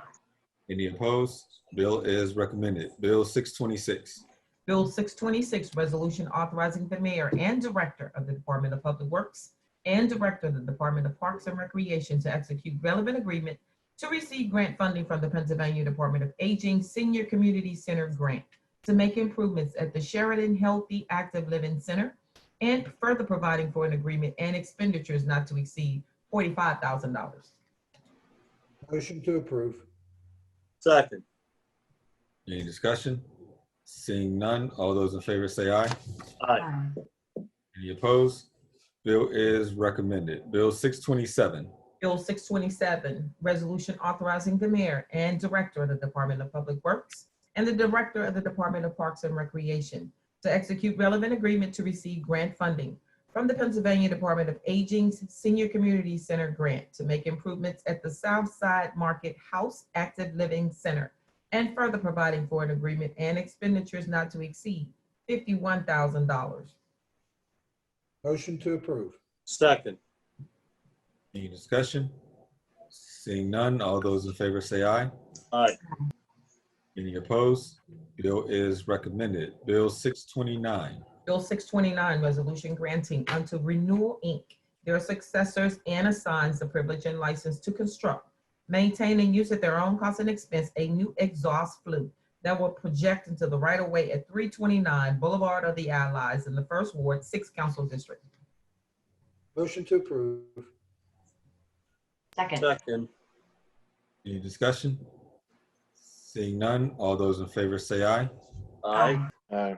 B: Any opposed? Bill is recommended. Bill 626.
C: Bill 626, resolution authorizing the mayor and director of the Department of Public Works and director of the Department of Parks and Recreation to execute relevant agreement to receive grant funding from the Pennsylvania Department of Aging Senior Community Center grant to make improvements at the Sheridan Healthy Active Living Center, and further providing for an agreement and expenditures not to exceed $45,000.
E: Motion to approve.
N: Second.
B: Any discussion? Seeing none, all those in favor say aye.
N: Aye.
B: Any opposed? Bill is recommended. Bill 627.
C: Bill 627, resolution authorizing the mayor and director of the Department of Public Works and the director of the Department of Parks and Recreation to execute relevant agreement to receive grant funding from the Pennsylvania Department of Aging's Senior Community Center grant to make improvements at the South Side Market House Active Living Center, and further providing for an agreement and expenditures not to exceed $51,000.
E: Motion to approve.
N: Second.
B: Any discussion? Seeing none, all those in favor say aye.
N: Aye.
B: Any opposed? Bill is recommended. Bill 629.
C: Bill 629, resolution granting unto Renewal Inc., their successors, and assigns the privilege and license to construct, maintain, and use at their own cost and expense a new exhaust flue that will project into the right-of-way at 329 Boulevard of the Allies in the First Ward, 6th Council District.
E: Motion to approve.
F: Second.
N: Second.
B: Any discussion? Seeing none, all those in favor say aye.
N: Aye.
J: Aye.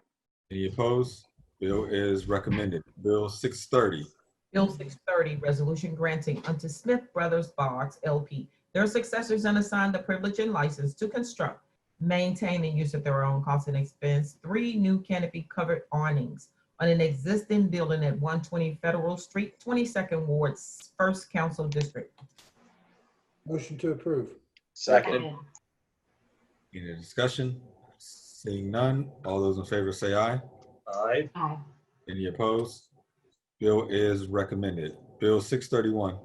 B: Any opposed? Bill is recommended. Bill 630.
C: Bill 630, resolution granting unto Smith Brothers Boggs LP, their successors, and assign the privilege and license to construct, maintain, and use at their own cost and expense 3 new canopy-covered awnings on an existing building at 120 Federal Street, 22nd Ward, 1st Council District.
E: Motion to approve.
J: Second.
B: Any discussion? Seeing none, all those in favor say aye.
N: Aye.
F: Aye.
B: Any opposed? Bill is recommended. Bill 631.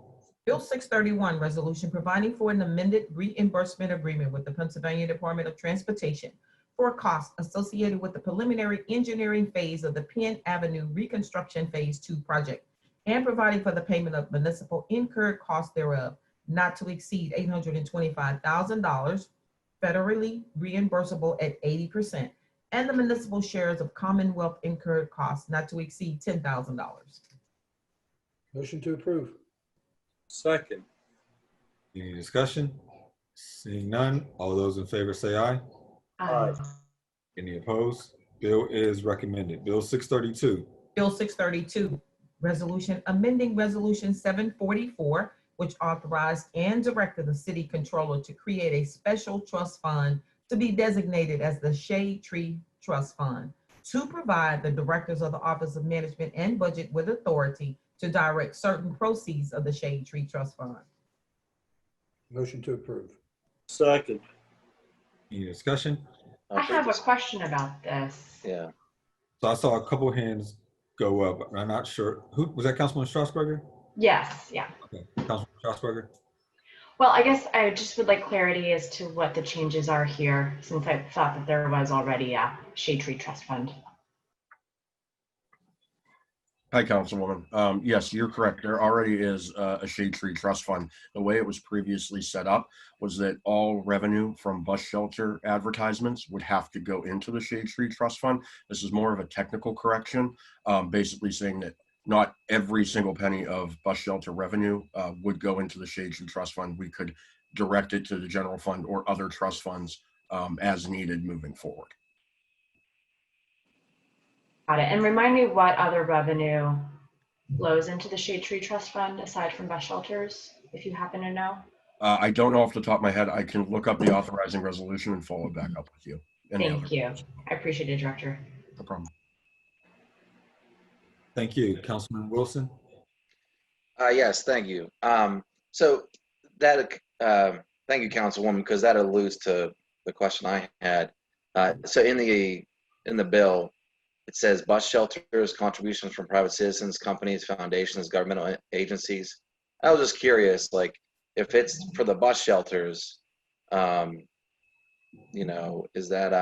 C: Bill 631, resolution providing for an amended reimbursement agreement with the Pennsylvania Department of Transportation for costs associated with the preliminary engineering phase of the Penn Avenue Reconstruction Phase 2 project, and providing for the payment of municipal incurred costs thereof, not to exceed $825,000, federally reimbursable at 80%, and the municipal shares of Commonwealth incurred costs not to exceed $10,000.
E: Motion to approve.
N: Second.
B: Any discussion? Seeing none, all those in favor say aye.
N: Aye.
B: Any opposed? Bill is recommended. Bill 632.
C: Bill 632, resolution amending resolution 744, which authorized and directed the city controller to create a special trust fund to be designated as the Shade Tree Trust Fund to provide the directors of the Office of Management and Budget with authority to direct certain proceeds of the Shade Tree Trust Fund.
E: Motion to approve.
N: Second.
B: Any discussion?
F: I have a question about this.
J: Yeah.
B: So I saw a couple hands go up. I'm not sure. Who was that? Councilman Strasburger?
F: Yes, yeah.
B: Okay, Councilman Strasburger.
F: Well, I guess I just would like clarity as to what the changes are here, since I thought that there was already a Shade Tree Trust Fund.
O: Hi, Councilwoman. Yes, you're correct. There already is a Shade Tree Trust Fund. The way it was previously set up was that all revenue from bus shelter advertisements would have to go into the Shade Tree Trust Fund. This is more of a technical correction, basically saying that not every single penny of bus shelter revenue would go into the Shade Tree Trust Fund. We could direct it to the general fund or other trust funds as needed moving forward.
F: Got it. And remind me what other revenue flows into the Shade Tree Trust Fund aside from bus shelters, if you happen to know?
O: I don't know off the top of my head. I can look up the authorizing resolution and follow back up with you.
F: Thank you. I appreciate it, Director.
O: No problem.
B: Thank you. Councilman Wilson.
P: Yes, thank you. So that, thank you, Councilwoman, because that alludes to the question I had. So in the bill, it says bus shelters, contributions from private citizens, companies, foundations, governmental agencies. I was just curious, like, if it's for the bus shelters, you know, is that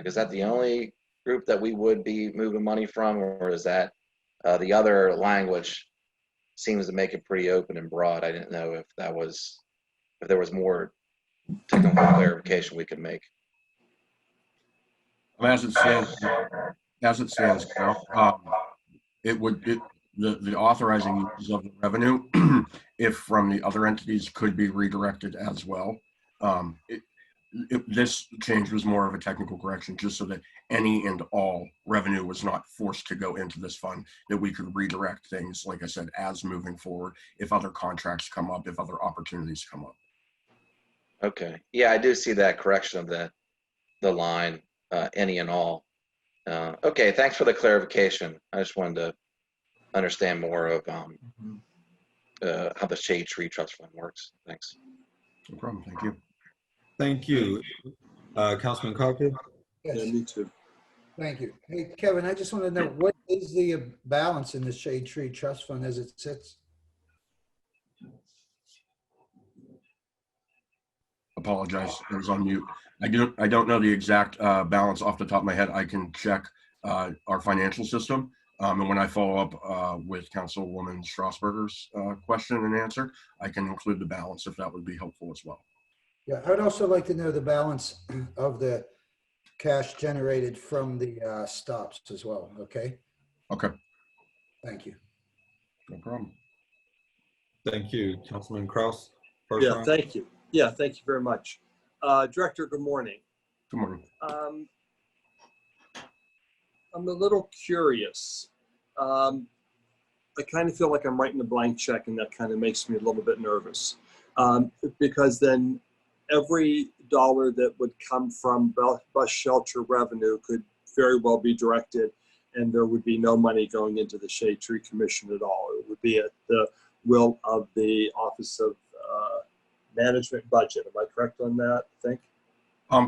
P: is that the only group that we would be moving money from, or is that the other language seems to make it pretty open and broad? I didn't know if that was, if there was more technical clarification we could make.
O: As it stands now, the authorizing uses of the revenue, if from the other entities, could be redirected as well. this change was more of a technical correction, just so that any and all revenue was not forced to go into this fund, that we could redirect things, like I said, as moving forward, if other contracts come up, if other opportunities come up.
P: Okay. Yeah, I do see that correction of the line, any and all. Okay, thanks for the clarification. I just wanted to understand more of how the Shade Tree Trust Fund works. Thanks.
O: No problem. Thank you.
B: Thank you. Councilman Carter?
E: Yes.
N: Yeah, me too.
E: Thank you. Hey, Kevin, I just want to know, what is the balance in the Shade Tree Trust Fund as it sits?
O: Apologize, I was on mute. I don't know the exact balance off the top of my head. I can check our financial system. And when I follow up with Councilwoman Strasburger's question and answer, I can include the balance if that would be helpful as well.
E: Yeah, I'd also like to know the balance of the cash generated from the stops as well, okay?
O: Okay.
E: Thank you.
O: No problem.
B: Thank you. Councilman Kraus? First
N: Yeah,
B: round.
N: thank you. Yeah, thank you very much. Director, good morning.
O: Good morning.
N: I'm a little curious. I kind of feel like I'm writing a blank check, and that kind of makes me a little bit nervous. Because then every dollar that would come from bus shelter revenue could very well be directed, and there would be no money going into the Shade Tree Commission at all. It would be at the will of the Office of Management Budget. Am I correct on that, I think?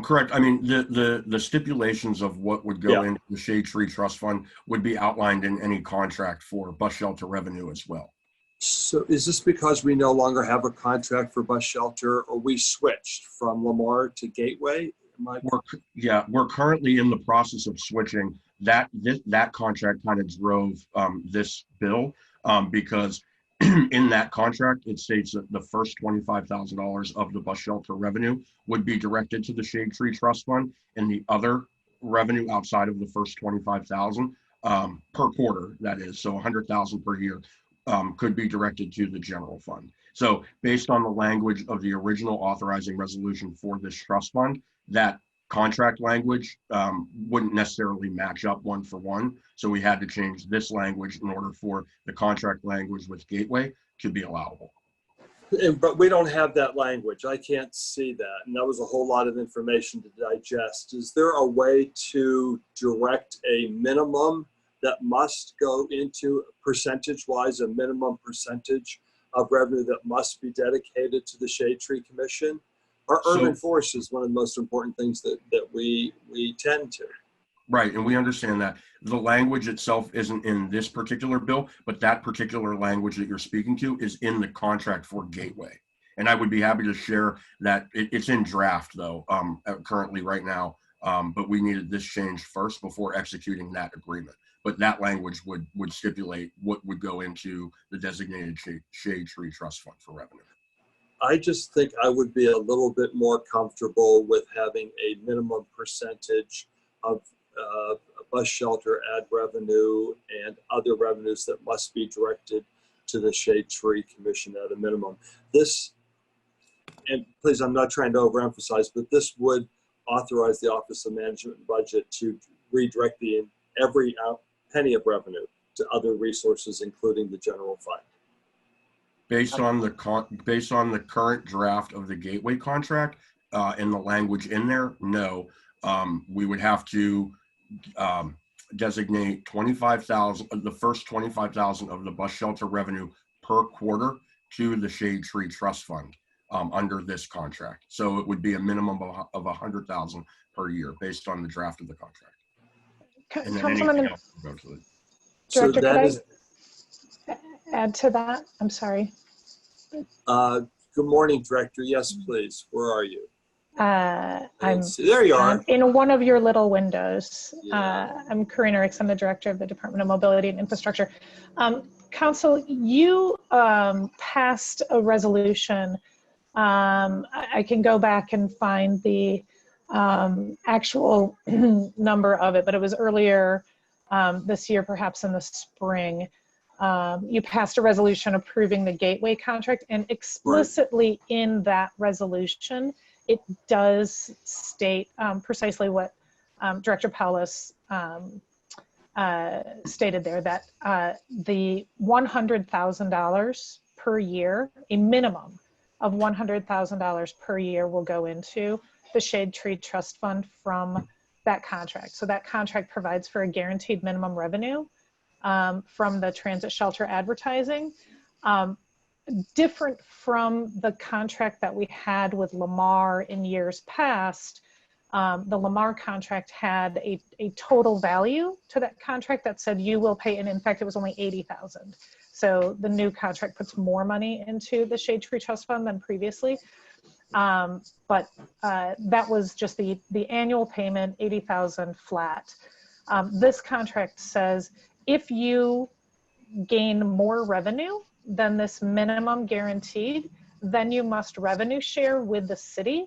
O: Correct. I mean, the stipulations of what would go into the Shade Tree Trust Fund would be outlined in any contract for bus shelter revenue as well.
N: So is this because we no longer have a contract for bus shelter, or we switched from Lamar to Gateway?
O: We're currently in the process of switching. That contract kind of drove this bill because in that contract, it states that the first $25,000 of the bus shelter revenue would be directed to the Shade Tree Trust Fund, and the other revenue outside of the first $25,000 per quarter, that is, so $100,000 per year, could be directed to the general fund. So based on the language of the original authorizing resolution for this trust fund, that contract language wouldn't necessarily match up one for one. So we had to change this language in order for the contract language with Gateway to be allowable.
N: But we don't have that language. I can't see that. And that was a whole lot of information to digest. Is there a way to direct a minimum that must go into percentage-wise, a minimum percentage of revenue that must be dedicated to the Shade Tree Commission? Our urban forest is one of the most important things that we tend to.
O: Right, and we understand that. The language itself isn't in this particular bill, but that particular language that you're speaking to is in the contract for Gateway. And I would be happy to share that. It's in draft, though, currently right now, but we needed this change first before executing that agreement. But that language would stipulate what would go into the designated Shade Tree Trust Fund for revenue.
N: I just think I would be a little bit more comfortable with having a minimum percentage of bus shelter ad revenue and other revenues that must be directed to the Shade Tree Commission at a minimum. This, and please, I'm not trying to overemphasize, but this would authorize the Office of Management and Budget to redirect every penny of revenue to other resources, including the general fund.
O: Based on the current draft of the Gateway contract and the language in there, no. We would have to designate $25,000, the first $25,000 of the bus shelter revenue per quarter to the Shade Tree Trust Fund under this contract. So it would be a minimum of $100,000 per year based on the draft of the contract. And then anything else would go to it.
Q: Director, could I add to that? I'm sorry.
N: Good morning, Director. Yes, please. Where are you?
Q: There
N: you are.
Q: In one of your little windows.
N: Yeah.
Q: I'm Karina Ricks. I'm the Director of the Department of Mobility and Infrastructure. Council, you passed a resolution. I can go back and find the actual number of it, but it was earlier this year, perhaps in the spring. You passed a resolution approving the Gateway contract, and explicitly in that resolution, it does state precisely what Director Paulus stated there, that the $100,000 per year, a minimum of $100,000 per year will go into the Shade Tree Trust Fund from that contract. So that contract provides for a guaranteed minimum revenue from the transit shelter advertising. Different from the contract that we had with Lamar in years past, the Lamar contract had a total value to that contract that said you will pay, and in fact it was only $80,000. So the new contract puts more money into the Shade Tree Trust Fund than previously. But that was just the annual payment, $80,000 flat. This contract says if you gain more revenue than this minimum guaranteed, then you must revenue share with the city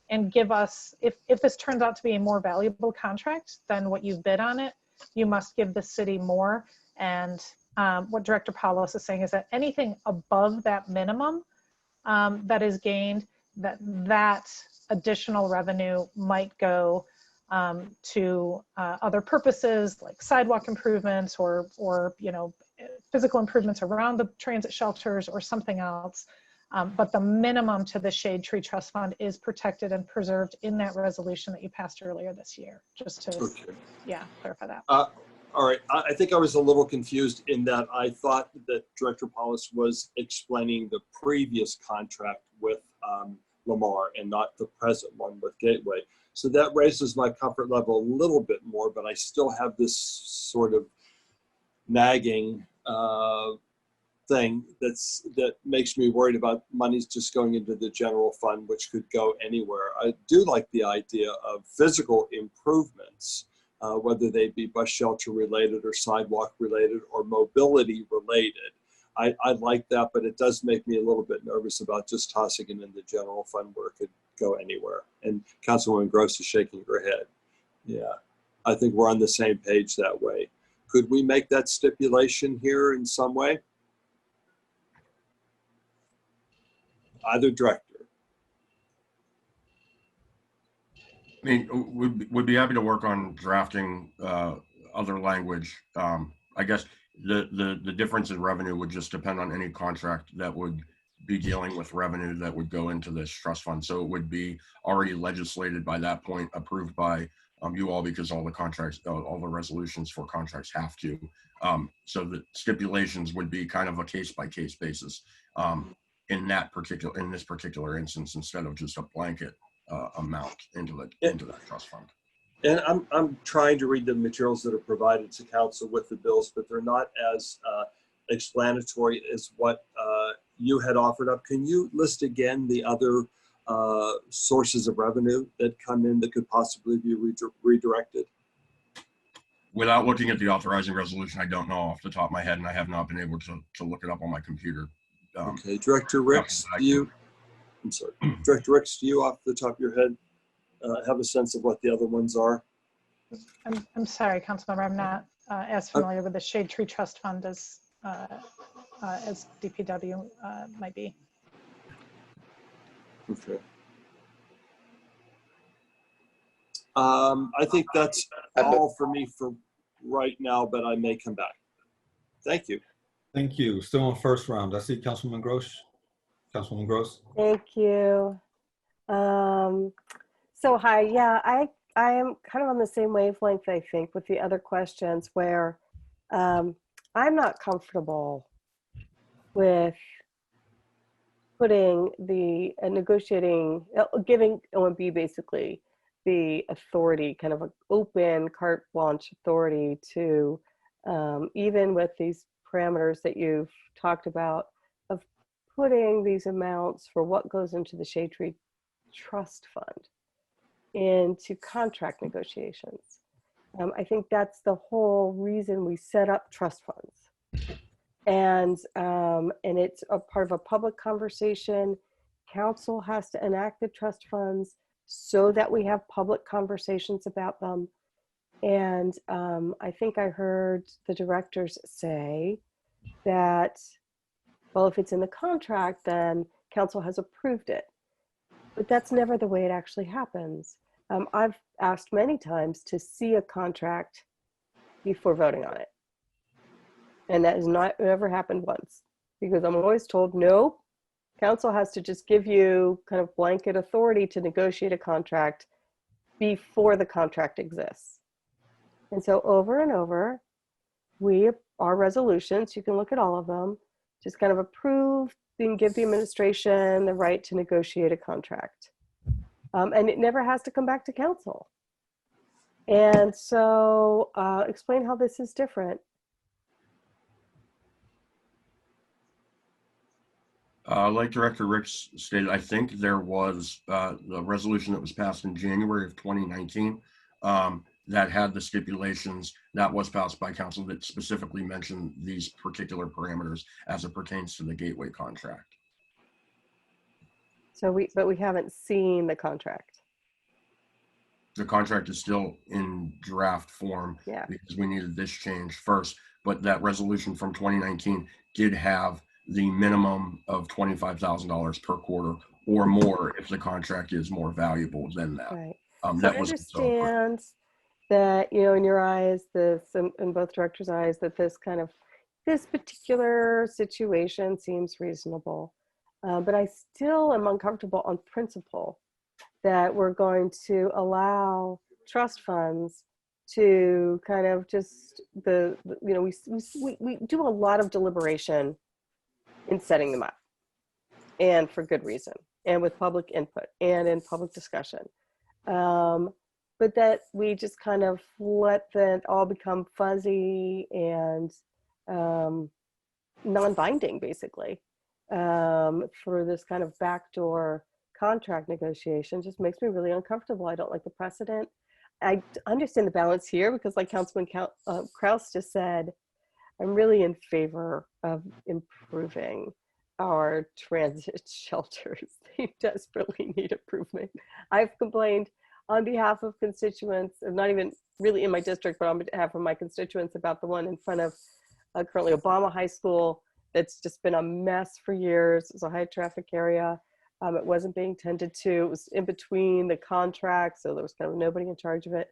Q: and give us, if this turns out to be a more valuable contract than what you've bid on it, you must give the city more. And what Director Paulus is saying is that anything above that minimum that is gained, that additional revenue might go to other purposes like sidewalk improvements or physical improvements around the transit shelters or something else. But the minimum to the Shade Tree Trust Fund is protected and preserved in that resolution that you passed earlier this year, just to clarify that.
N: All right, I think I was a little confused in that I thought that Director Paulus was explaining the previous contract with Lamar and not the present one with Gateway. So that raises my comfort level a little bit more, but I still have this sort of nagging thing that makes me worried about monies just going into the general fund, which could go anywhere. I do like the idea of physical improvements, whether they be bus shelter related or sidewalk related or mobility related. I like that, but it does make me a little bit nervous about just tossing it in the general fund where it could go anywhere. And Councilwoman Gross is shaking her head. Yeah, I think we're on the same page that way. Could we make that stipulation here in some way? Either director.
O: I mean, would be happy to work on drafting other language. I guess the difference in revenue would just depend on any contract that would be dealing with revenue that would go into this trust fund. So it would be already legislated by that point, approved by you all, because all the contracts, all the resolutions for contracts have to. So the stipulations would be kind of a case-by-case basis in this particular instance, instead of just a blanket amount into that trust fund.
N: And I'm trying to read the materials that are provided to council with the bills, but they're not as explanatory as what you had offered up. Can you list again the other sources of revenue that come in that could possibly be redirected?
O: Without looking at the authorizing resolution, I don't know off the top of my head, and I have not been able to look it up on my computer.
N: Okay, Director Ricks, Director Ricks, do you off the top of your head have a sense of what the other ones are?
Q: I'm sorry, Councilmember, I'm not as familiar with the Shade Tree Trust Fund as DPW might be.
N: Okay. I think that's all for me for right now, but I may come back. Thank you.
B: Thank you. Still on first round. I see Councilwoman Gross. Councilwoman Gross.
R: Thank you. So hi, yeah, I am kind of on the same wavelength, I think, with the other questions where I'm not comfortable with putting the giving OMB basically the authority, kind of an open carte blanche authority to, even with these parameters that you've talked about, of putting these amounts for what goes into the Shade Tree Trust Fund into contract negotiations. I think that's the whole reason we set up trust funds. And it's a part of a public conversation. Council has to enact the trust funds so that we have public conversations about them. And I think I heard the directors say that, well, if it's in the contract, then council has approved it. But that's never the way it actually happens. I've asked many times to see a contract before voting on it. And that has not ever happened once, because I'm always told, no, council has to just give you kind of blanket authority to negotiate a contract before the contract exists. And so over and over, our resolutions, you can look at all of them, just kind of approve and give the administration the right to negotiate a contract. And it never has to come back to council. And so explain how this is different.
O: Like Director Ricks stated, I think there was the resolution that was passed in January of 2019 that had the stipulations that was passed by council that specifically mentioned these particular parameters as it pertains to the gateway contract.
R: So but we haven't seen the contract.
O: The contract is still in draft form because we needed this change first, but that resolution from 2019 did have the minimum of $25,000 per quarter or more if the contract is more valuable than that.
R: Right.
O: So
R: I understand that, you know, in your eyes, in both directors' eyes, that this particular situation seems reasonable. But I still am uncomfortable on principle that we're going to allow trust funds to kind of just we do a lot of deliberation in setting them up, and for good reason, and with public input and in public discussion. But that we just kind of let that all become fuzzy and non-binding, basically, for this kind of backdoor contract negotiation just makes me really uncomfortable. I don't like the precedent. I understand the balance here because, like Councilman Kraus just said, I'm really in favor of improving our transit shelters. They desperately need improvement. I've complained on behalf of constituents, not even really in my district, but on behalf of my constituents, about the one in front of currently Obama High School that's just been a mess for years. It's a high traffic area. It wasn't being tended to. It was in between the contracts, so there was kind of nobody in charge of it.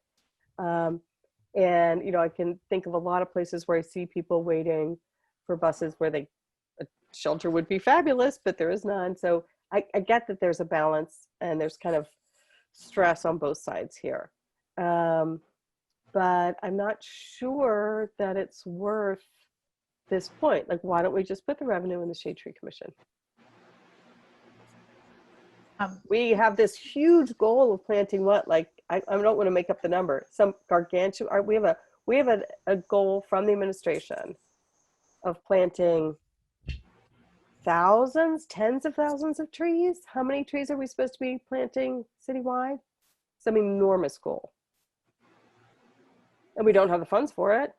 R: And, you know, I can think of a lot of places where I see people waiting for buses where a shelter would be fabulous, but there is none. So I get that there's a balance and there's kind of stress on both sides here. But I'm not sure that it's worth this point. Like, why don't we just put the revenue in the Shade Tree Commission? We have this huge goal of planting what? Like, I don't want to make up the number. Some gargantuan. We have a goal from the administration of planting thousands, tens of thousands of trees. How many trees are we supposed to be planting citywide? Some enormous goal, and we don't have the funds for it.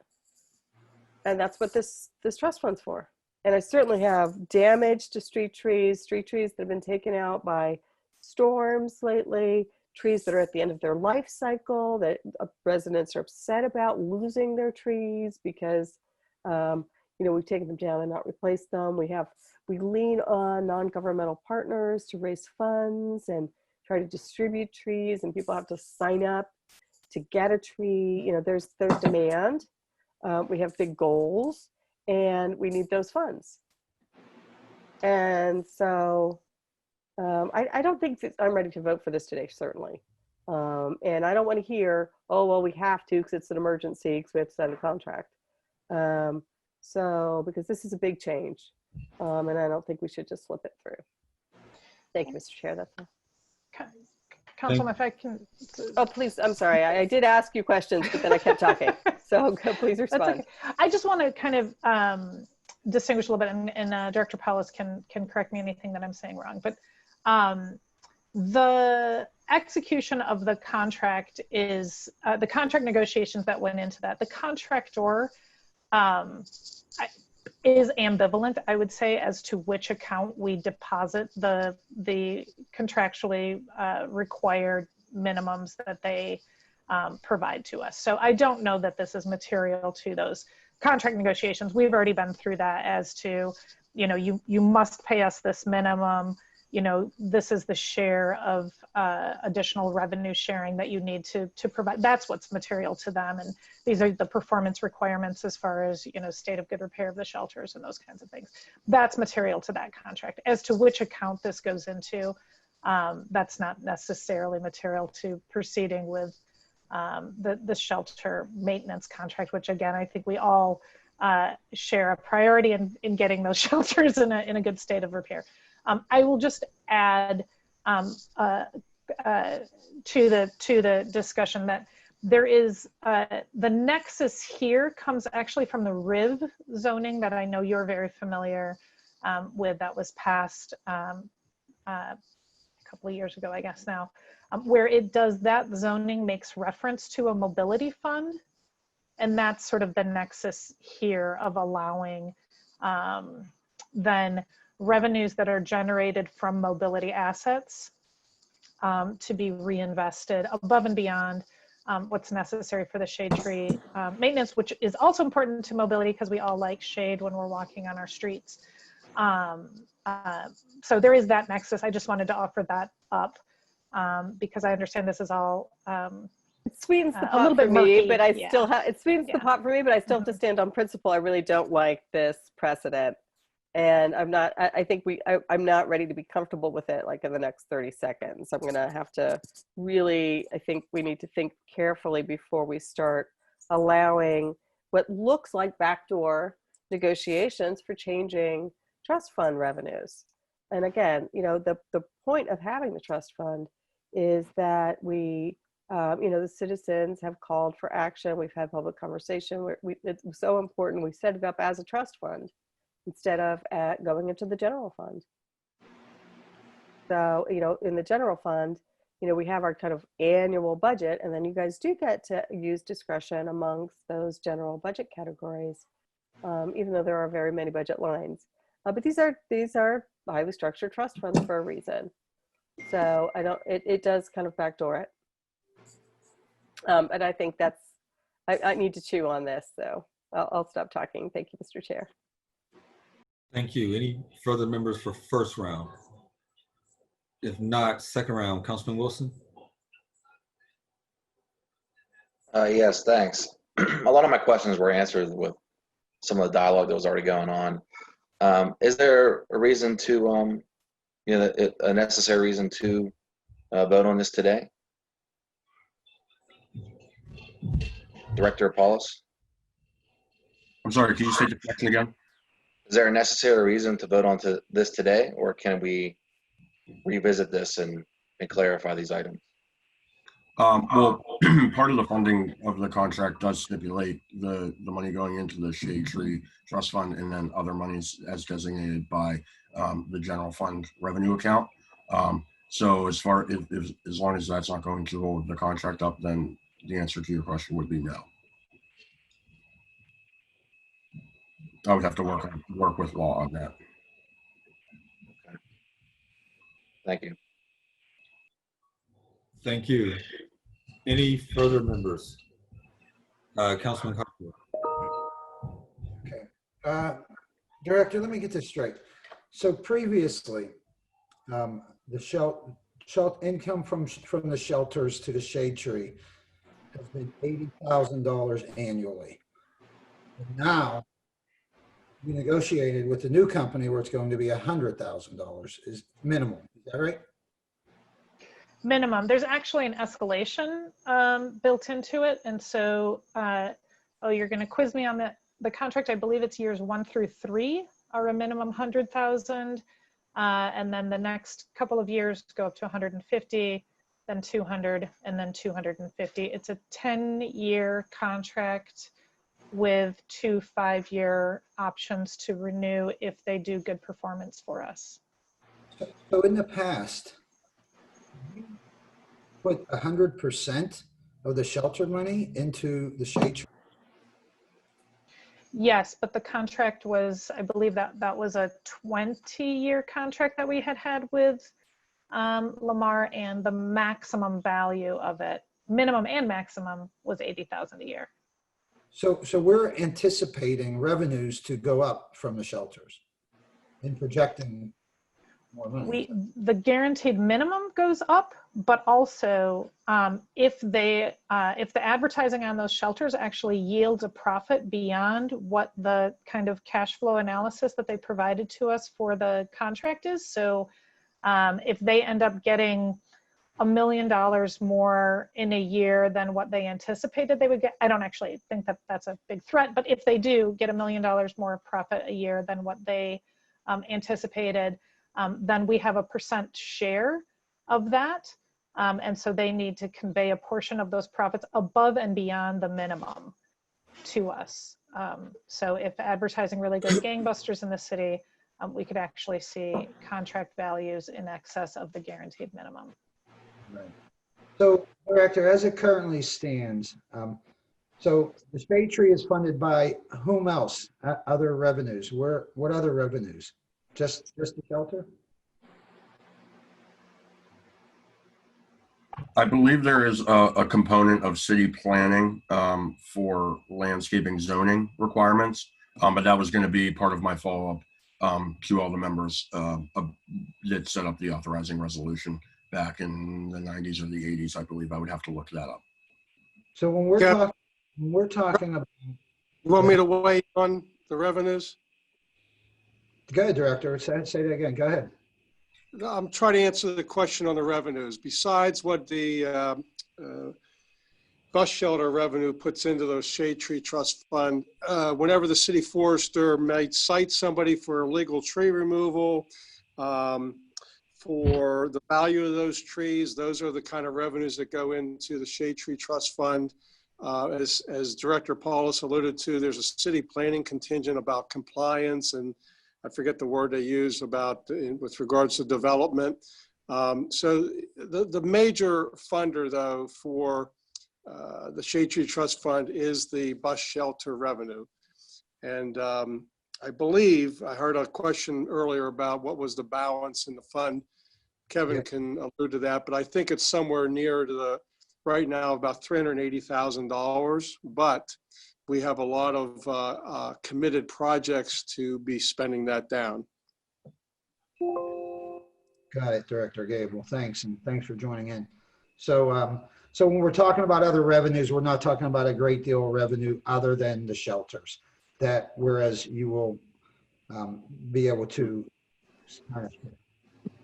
R: And that's what this trust fund's for. And I certainly have damage to street trees that have been taken out by storms lately, trees that are at the end of their life cycle that residents are upset about losing their trees because, you know, we've taken them down and not replaced them. We lean on non-governmental partners to raise funds and try to distribute trees, and people have to sign up to get a tree. You know, there's demand. We have big goals and we need those funds. And so I don't think that I'm ready to vote for this today, certainly. And I don't want to hear, oh, well, we have to because it's an emergency because we have to sign a contract. So, because this is a big change, and I don't think we should just slip it through. Thank you, Mr. Chair. That's all.
Q: Councilman, if I can.
R: Oh, please, I'm sorry. I did ask you questions, but then I kept talking. So please respond.
Q: That's okay. I just want to kind of distinguish a little bit, and Director Powles can correct me anything that I'm saying wrong. But the execution of the contract is the contract negotiations that went into that. The contractor is ambivalent, I would say, as to which account we deposit the contractually required minimums that they provide to us. So I don't know that this is material to those contract negotiations. We've already been through that as to, you know, you must pay us this minimum you know, this is the share of additional revenue sharing that you need to provide. That's what's material to them. And these are the performance requirements as far as, you know, state of good repair of the shelters and those kinds of things. That's material to that contract. As to which account this goes into, that's not necessarily material to proceeding with the shelter maintenance contract, which again, I think we all share a priority in getting those shelters in a good state of repair. I will just add to the discussion that there is the nexus here comes actually from the RIV zoning that I know you're very familiar with, that was passed a couple of years ago, I guess now, where it does that zoning makes reference to a mobility fund. And that's sort of the nexus here of allowing then revenues that are generated from mobility assets to be reinvested above and beyond what's necessary for the shade tree maintenance, which is also important to mobility because we all like shade when we're walking on our streets. So there is that nexus. I just wanted to offer that up because I understand this is all
R: it sweetens the
Q: a
R: pot
Q: little
R: for
Q: bit
R: me,
Q: murky.
R: but I
Q: Yeah.
R: still have, it sweetens the pot for me, but I still have
Q: Mm-hmm.
R: to stand on principle. I really don't like this precedent. And I'm not, I think I'm not ready to be comfortable with it like in the next 30 seconds. I'm gonna have to really, I think we need to think carefully before we start allowing what looks like backdoor negotiations for changing trust fund revenues. And again, you know, the point of having the trust fund is that we, you know, the citizens have called for action. We've had public conversation. It's so important. We set it up as a trust fund instead of going into the general fund. So, you know, in the general fund, you know, we have our kind of annual budget, and then you guys do get to use discretion amongst those general budget categories, even though there are very many budget lines. But these are highly structured trust funds for a reason. So it does kind of backdoor it. And I think I need to chew on this, so I'll stop talking. Thank you, Mr. Chair.
B: Thank you. Any further members for first round? If not, second round, Councilman Wilson.
P: Yes, thanks. A lot of my questions were answered with some of the dialogue that was already going on. Is there a reason to, you know, a necessary reason to vote on this today? Director Paulus?
O: I'm sorry, can you state the question again?
P: Is there a necessary reason to vote on this today, or can we revisit this and clarify these items?
O: Well, part of the funding of the contract does stipulate the money going into the Shade Tree Trust Fund and then other monies as designated by the general fund revenue account. So as long as that's not going to hold the contract up, then the answer to your question would be no. I would have to work with law on that.
P: Okay. Thank you.
B: Thank you. Any further members? Councilman Carpenter.
E: Okay. Director, let me get this straight. So previously, the income from the shelters to the shade tree has been $80,000 annually. And now we negotiated with the new company where it's going to be $100,000 is minimum. Is that right?
Q: Minimum. There's actually an escalation built into it. And so, oh, you're going to quiz me on the contract. I believe it's years 1 through 3 are a minimum 100,000. And then the next couple of years go up to 150, then 200, and then 250. It's a 10-year contract with 2 5-year options to renew if they do good performance for us.
E: So in the past, you put 100% of the shelter money into the shade tree?
Q: Yes, but the contract was, I believe that was a 20-year contract that we had with Lamar, and the maximum value of it, minimum and maximum, was $80,000 a year.
E: So we're anticipating revenues to go up from the shelters and projecting more money.
Q: The guaranteed minimum goes up, but also if the advertising on those shelters actually yields a profit beyond what the kind of cash flow analysis that they provided to us for the contract is. So if they end up getting $1 million more in a year than what they anticipated they would get, I don't actually think that that's a big threat, but if they do get $1 million more profit a year than what they anticipated, then we have a % share of that. And so they need to convey a portion of those profits above and beyond the minimum to us. So if advertising really goes gangbusters in the city, we could actually see contract values in excess of the guaranteed minimum.
E: Right. So, Director, as it currently stands, so the shade tree is funded by whom else? Other revenues? What other revenues? Just the shelter?
O: I believe there is a component of city planning for landscaping zoning requirements, but that was going to be part of my follow-up to all the members that set up the authorizing resolution back in the 90s or the 80s. I believe I would have to look that up.
E: So when we're talking about,
S: you want me to weigh on the revenues?
E: Go ahead, Director. Say that again. Go ahead.
S: I'm trying to answer the question on the revenues. Besides what the bus shelter revenue puts into those shade tree trust fund, whenever the city forester might cite somebody for illegal tree removal, for the value of those trees, those are the kind of revenues that go into the shade tree trust fund. As Director Paulus alluded to, there's a city planning contingent about compliance, and I forget the word they use about with regards to development. So the major funder, though, for the Shade Tree Trust Fund is the bus shelter revenue. And I believe I heard a question earlier about what was the balance in the fund. Kevin can allude to that, but I think it's somewhere near to the, right now, about $380,000, but we have a lot of committed projects to be spending that down.
E: Got it, Director Gable. Thanks, and thanks for joining in. So, so when we're talking about other revenues, we're not talking about a great deal of revenue other than the shelters. That whereas you will be able to. Right.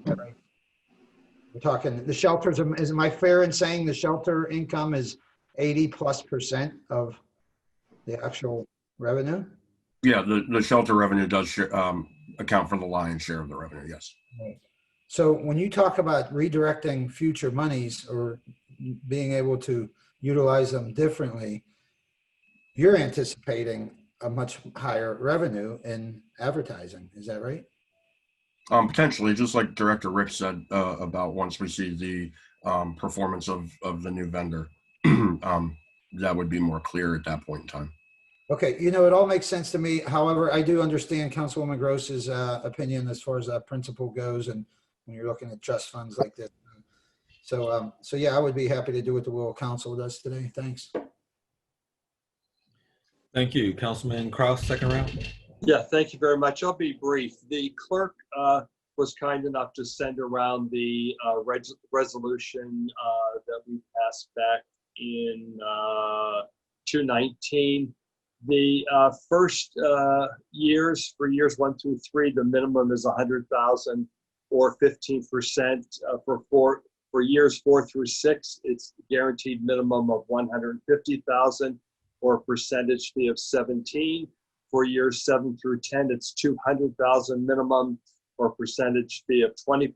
E: We're talking the shelters. Am I fair in saying the shelter income is 80+% of the actual revenue?
O: Yeah, the shelter revenue does account for the lion's share of the revenue, yes.
E: Right. So when you talk about redirecting future monies or being able to utilize them differently, you're anticipating a much higher revenue in advertising. Is that right?
O: Potentially, just like Director Rick said about once we see the performance of the new vendor, that would be more clear at that point in time.
E: Okay, you know, it all makes sense to me. However, I do understand Councilwoman Gross's opinion as far as that principle goes, and when you're looking at trust funds like this. So, so yeah, I would be happy to do what the will of council does today. Thanks.
B: Thank you. Councilman Kraus, second round.
N: Yeah, thank you very much. I'll be brief. The clerk was kind enough to send around the resolution that we passed back in 2019. The first years, for years 1 through 3, the minimum is 100,000 or 15%. For years 4 through 6, it's guaranteed minimum of 150,000 or a percentage fee of 17. For years 7 through 10, it's 200,000 minimum or percentage fee of 20%.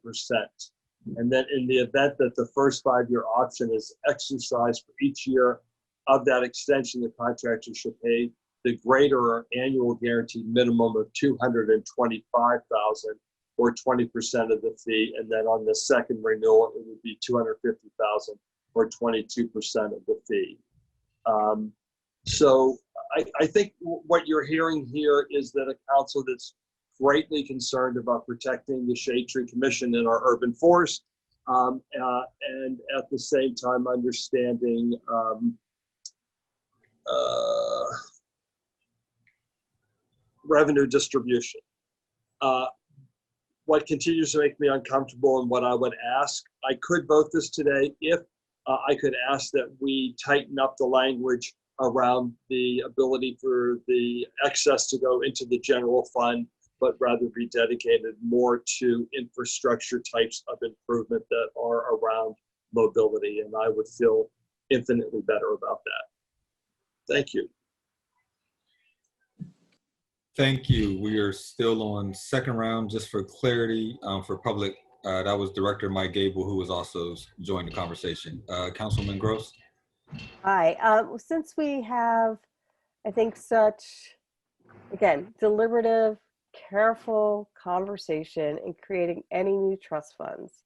N: And then in the event that the first 5-year option is exercised for each year of that extension, the contractor should pay the greater annual guaranteed minimum of 225,000 or 20% of the fee. And then on the second renewal, it would be 250,000 or 22% of the fee. So I think what you're hearing here is that a council that's greatly concerned about protecting the Shade Tree Commission and our urban forest, and at the same time understanding revenue distribution. what continues to make me uncomfortable and what I would ask, I could vote this today if I could ask that we tighten up the language around the ability for the excess to go into the general fund, but rather be dedicated more to infrastructure types of improvement that are around mobility. And I would feel infinitely better about that. Thank you.
B: Thank you. We are still on second round. Just for clarity, for public, that was Director Mike Gable, who was also joined the conversation. Councilman Gross.
R: Hi. Since we have, I think, such, again, deliberative, careful conversation in creating any new trust funds.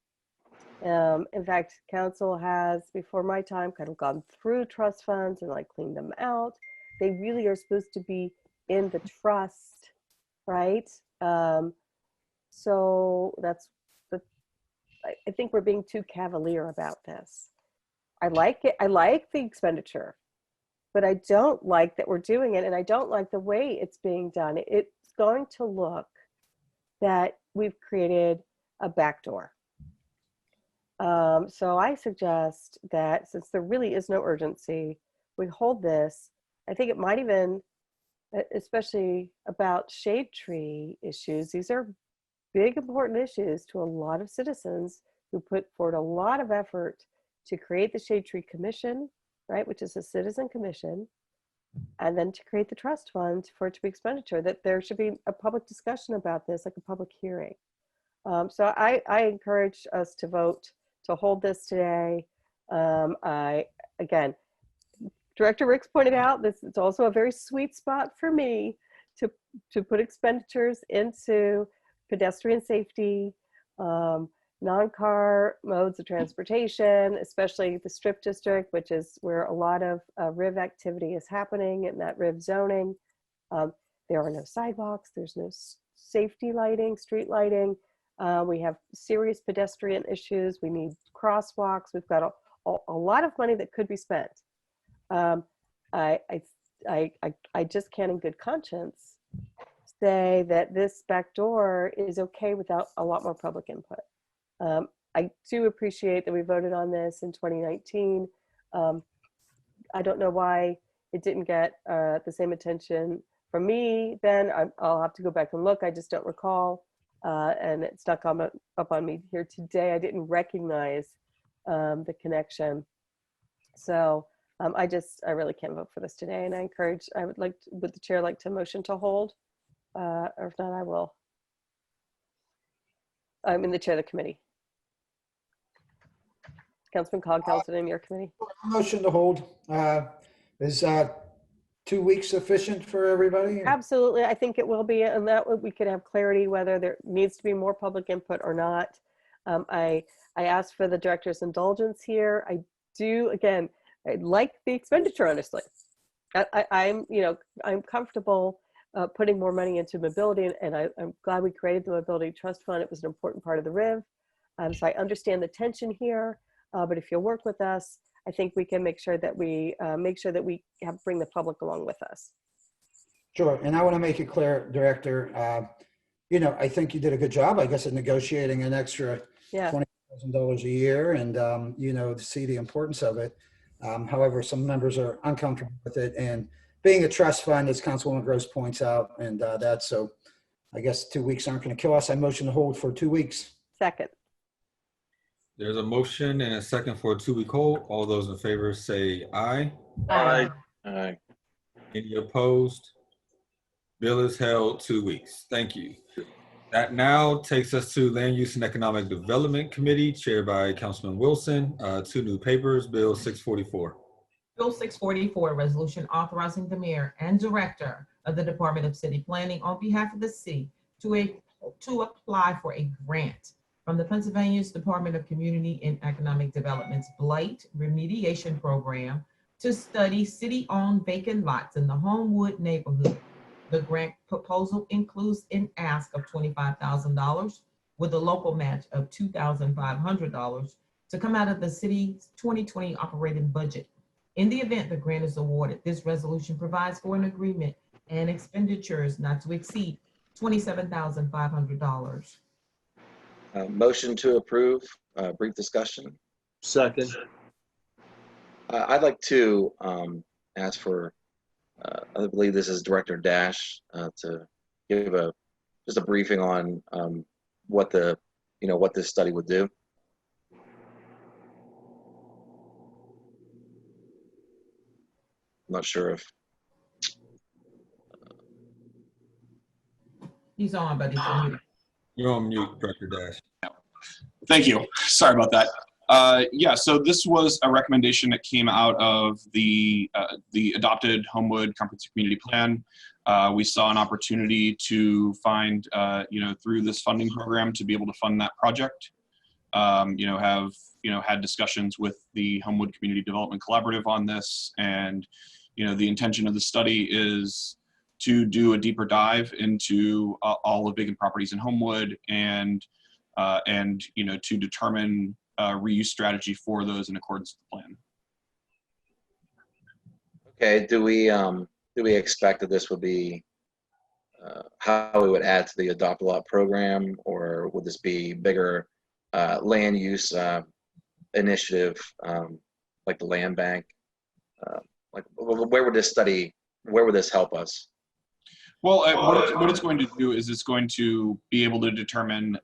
R: In fact, council has, before my time, kind of gone through trust funds and like cleaned them out. They really are supposed to be in the trust, right? So that's I think we're being too cavalier about this. I like it. I like the expenditure, but I don't like that we're doing it, and I don't like the way it's being done. It's going to look that we've created a backdoor. So I suggest that since there really is no urgency, we hold this. I think it might even, especially about shade tree issues, these are big, important issues to a lot of citizens who put forward a lot of effort to create the Shade Tree Commission, right, which is a citizen commission, and then to create the trust fund for it to be expenditure, that there should be a public discussion about this, like a public hearing. So I encourage us to vote to hold this today. Again, Director Ricks pointed out this is also a very sweet spot for me to put expenditures into pedestrian safety, non-car modes of transportation, especially the Strip District, which is where a lot of RIV activity is happening in that RIV zoning. There are no sidewalks, there's no safety lighting, street lighting. We have serious pedestrian issues. We need crosswalks. We've got a lot of money that could be spent. I just can't in good conscience say that this backdoor is okay without a lot more public input. I do appreciate that we voted on this in 2019. I don't know why it didn't get the same attention from me then. I'll have to go back and look. I just don't recall. And it stuck up on me here today. I didn't recognize the connection. So I really can't vote for this today. And would the chair like to motion to hold? Or if not, I will. I'm in the chair of the committee. Councilman Cog, Councilman in your committee.
E: Motion to hold. Is 2 weeks sufficient for everybody?
R: Absolutely, I think it will be, and that we could have clarity whether there needs to be more public input or not. I asked for the director's indulgence here. I do, again, I like the expenditure, honestly. I'm comfortable putting more money into mobility, and I'm glad we created the Mobility Trust Fund. It was an important part of the RIV. So I understand the tension here, but if you'll work with us, I think we can make sure that we bring the public along with us.
E: Sure, and I want to make it clear, Director, I think you did a good job, I guess, of negotiating an extra $20,000 a year and, to see the importance of it. However, some members are uncomfortable with it, and being a trust fund, as Councilwoman Gross points out, and so I guess 2 weeks aren't going to kill us. I motion to hold for 2 weeks.
R: Second.
B: There's a motion and a second for a 2-week hold. All those in favor say aye.
P: Aye. Aye.
B: Any opposed? Bill is held 2 weeks. Thank you. That now takes us to Land Use and Economic Development Committee, chaired by Councilman Wilson. 2 new papers, Bill 644.
C: Bill 644, resolution authorizing the mayor and director of the Department of City Planning on behalf of the city to apply for a grant from the Pennsylvania Department of Community and Economic Development's Blight Remediation Program to study city-owned vacant lots in the Homewood neighborhood. The grant proposal includes an ask of $25,000 with a local match of $2,500 to come out of the city's 2020 operating budget. In the event the grant is awarded, this resolution provides for an agreement and expenditures not to exceed $27,500.
P: Motion to approve, brief discussion.
N: Second.
P: I'd like to ask for, I believe this is Director Dash, to give just a briefing on what this study would do. I'm not sure if
C: He's on, but he's on mute.
B: You're on mute, Director Dash.
T: Thank you. Sorry about that. Yeah, so this was a recommendation that came out of the adopted Homewood Comprehensive Community Plan. We saw an opportunity to find, through this funding program to be able to fund that project. Have had discussions with the Homewood Community Development Collaborative on this, and the intention of the study is to do a deeper dive into all of vacant properties in Homewood and to determine reuse strategy for those in accordance with the plan.
P: Okay, do we expect that this would be how we would add to the Adopt a Lot program, or would this be bigger land use initiative like the land bank? Like where would this help us?
T: Well, what it's going to do is it's going to be able to determine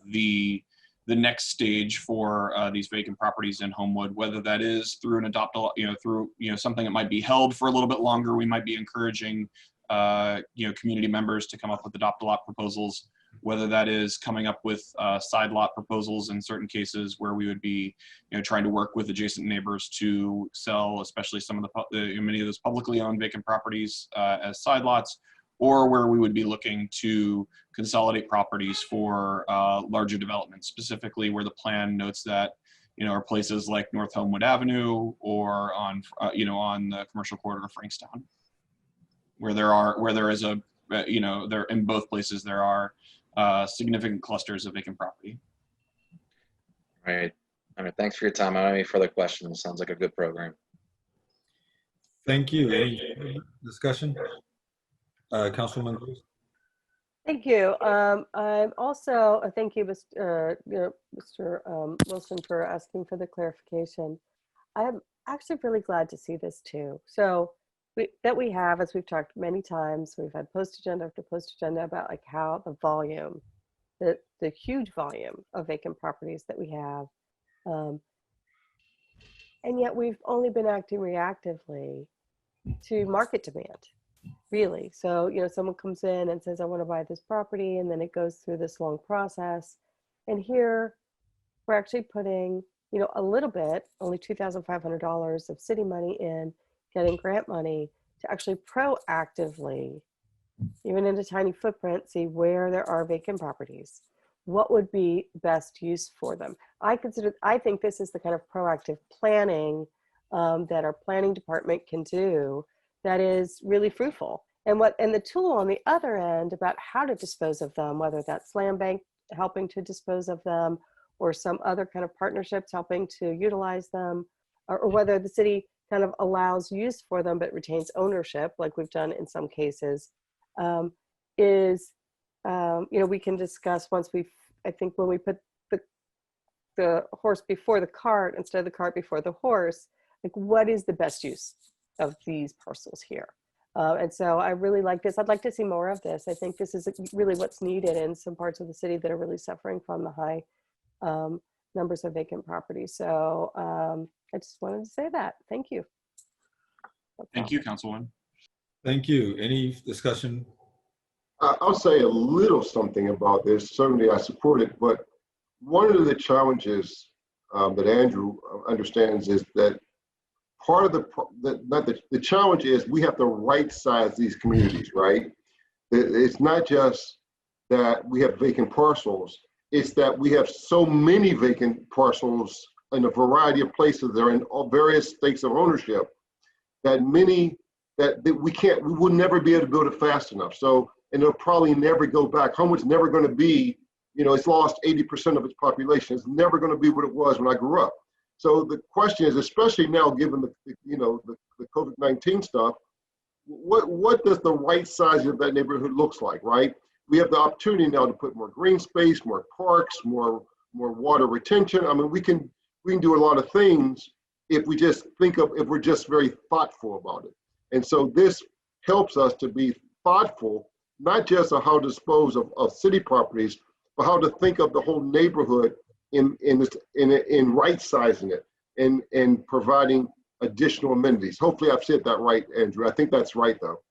T: the next stage for these vacant properties in Homewood, whether that is through an Adopt a Lot, through something that might be held for a little bit longer. We might be encouraging community members to come up with Adopt a Lot proposals, whether that is coming up with side lot proposals in certain cases where we would be trying to work with adjacent neighbors to sell, especially some of many of those publicly owned vacant properties as side lots, or where we would be looking to consolidate properties for larger developments, specifically where the plan notes that are places like North Homewood Avenue or on the commercial corridor of Frankstown, where there is there in both places there are significant clusters of vacant property.
P: All right. Thanks for your time. I don't have any further questions. Sounds like a good program.
B: Thank you. Any discussion? Councilwoman Cruz?
R: Thank you. I'm also, thank you, Mr. Wilson, for asking for the clarification. I'm actually really glad to see this too. So we have, as we've talked many times, we've had post agenda after post agenda about like how the volume, the huge volume of vacant properties that we have. And yet we've only been acting reactively to market demand. Really. So, someone comes in and says, I want to buy this property, and then it goes through this long process. And here we're actually putting, a little bit, only $2,500 of city money in, getting grant money to actually proactively, even in a tiny footprint, see where there are vacant properties. What would be best use for them? I think this is the kind of proactive planning that our planning department can do that is really fruitful. And the tool on the other end about how to dispose of them, whether that's land bank helping to dispose of them, or some other kind of partnerships helping to utilize them, or whether the city kind of allows use for them but retains ownership, like we've done in some cases, we can discuss once I think when we put the horse before the cart instead of the cart before the horse, like what is the best use of these parcels here? And so I really like this. I'd like to see more of this. I think this is really what's needed in some parts of the city that are really suffering from the high numbers of vacant properties. So I just wanted to say that. Thank you.
T: Thank you, Councilwoman.
B: Thank you. Any discussion?
U: I'll say a little something about this. Certainly I support it, but one of the challenges that Andrew understands is that part of the challenge is we have to right size these communities, right? It's not just that we have vacant parcels, it's that we have so many vacant parcels in a variety of places. They're in all various states of ownership that we will never be able to build it fast enough. So, and it'll probably never go back. Homewood's never going to be, it's lost 80% of its population. It's never going to be what it was when I grew up. So the question is, especially now, given the COVID-19 stuff, what does the right size of that neighborhood looks like, right? we have the opportunity now to put more green space, more parks, more water retention. I mean, we can do a lot of things if we just if we're just very thoughtful about it. And so this helps us to be thoughtful, not just of how to dispose of city properties, but how to think of the whole neighborhood in right sizing it and providing additional amenities. Hopefully I've said that right, Andrew. I think that's right though.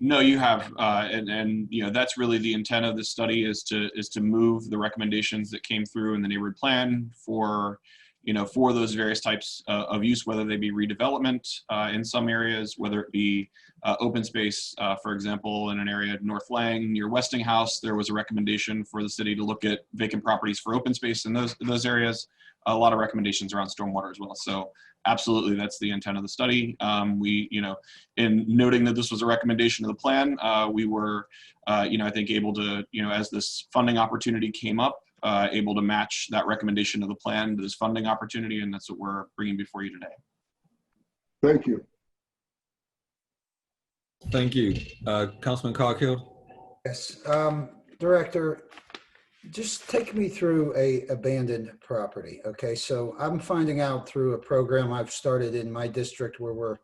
T: No, you have, and you know, that's really the intent of this study is to move the recommendations that came through in the neighborhood plan for, you know, for those various types of use, whether they be redevelopment in some areas, whether it be open space, for example, in an area at North Lang near Westinghouse, there was a recommendation for the city to look at vacant properties for open space in those areas. A lot of recommendations around stormwater as well. So absolutely, that's the intent of the study. We, you know, in noting that this was a recommendation of the plan, we were, you know, I think able to, you know, as this funding opportunity came up, able to match that recommendation of the plan to this funding opportunity, and that's what we're bringing before you today.
U: Thank you.
B: Thank you. Councilman Coghill.
E: Yes, Director, just take me through a abandoned property. Okay, so I'm finding out through a program I've started in my district where we're,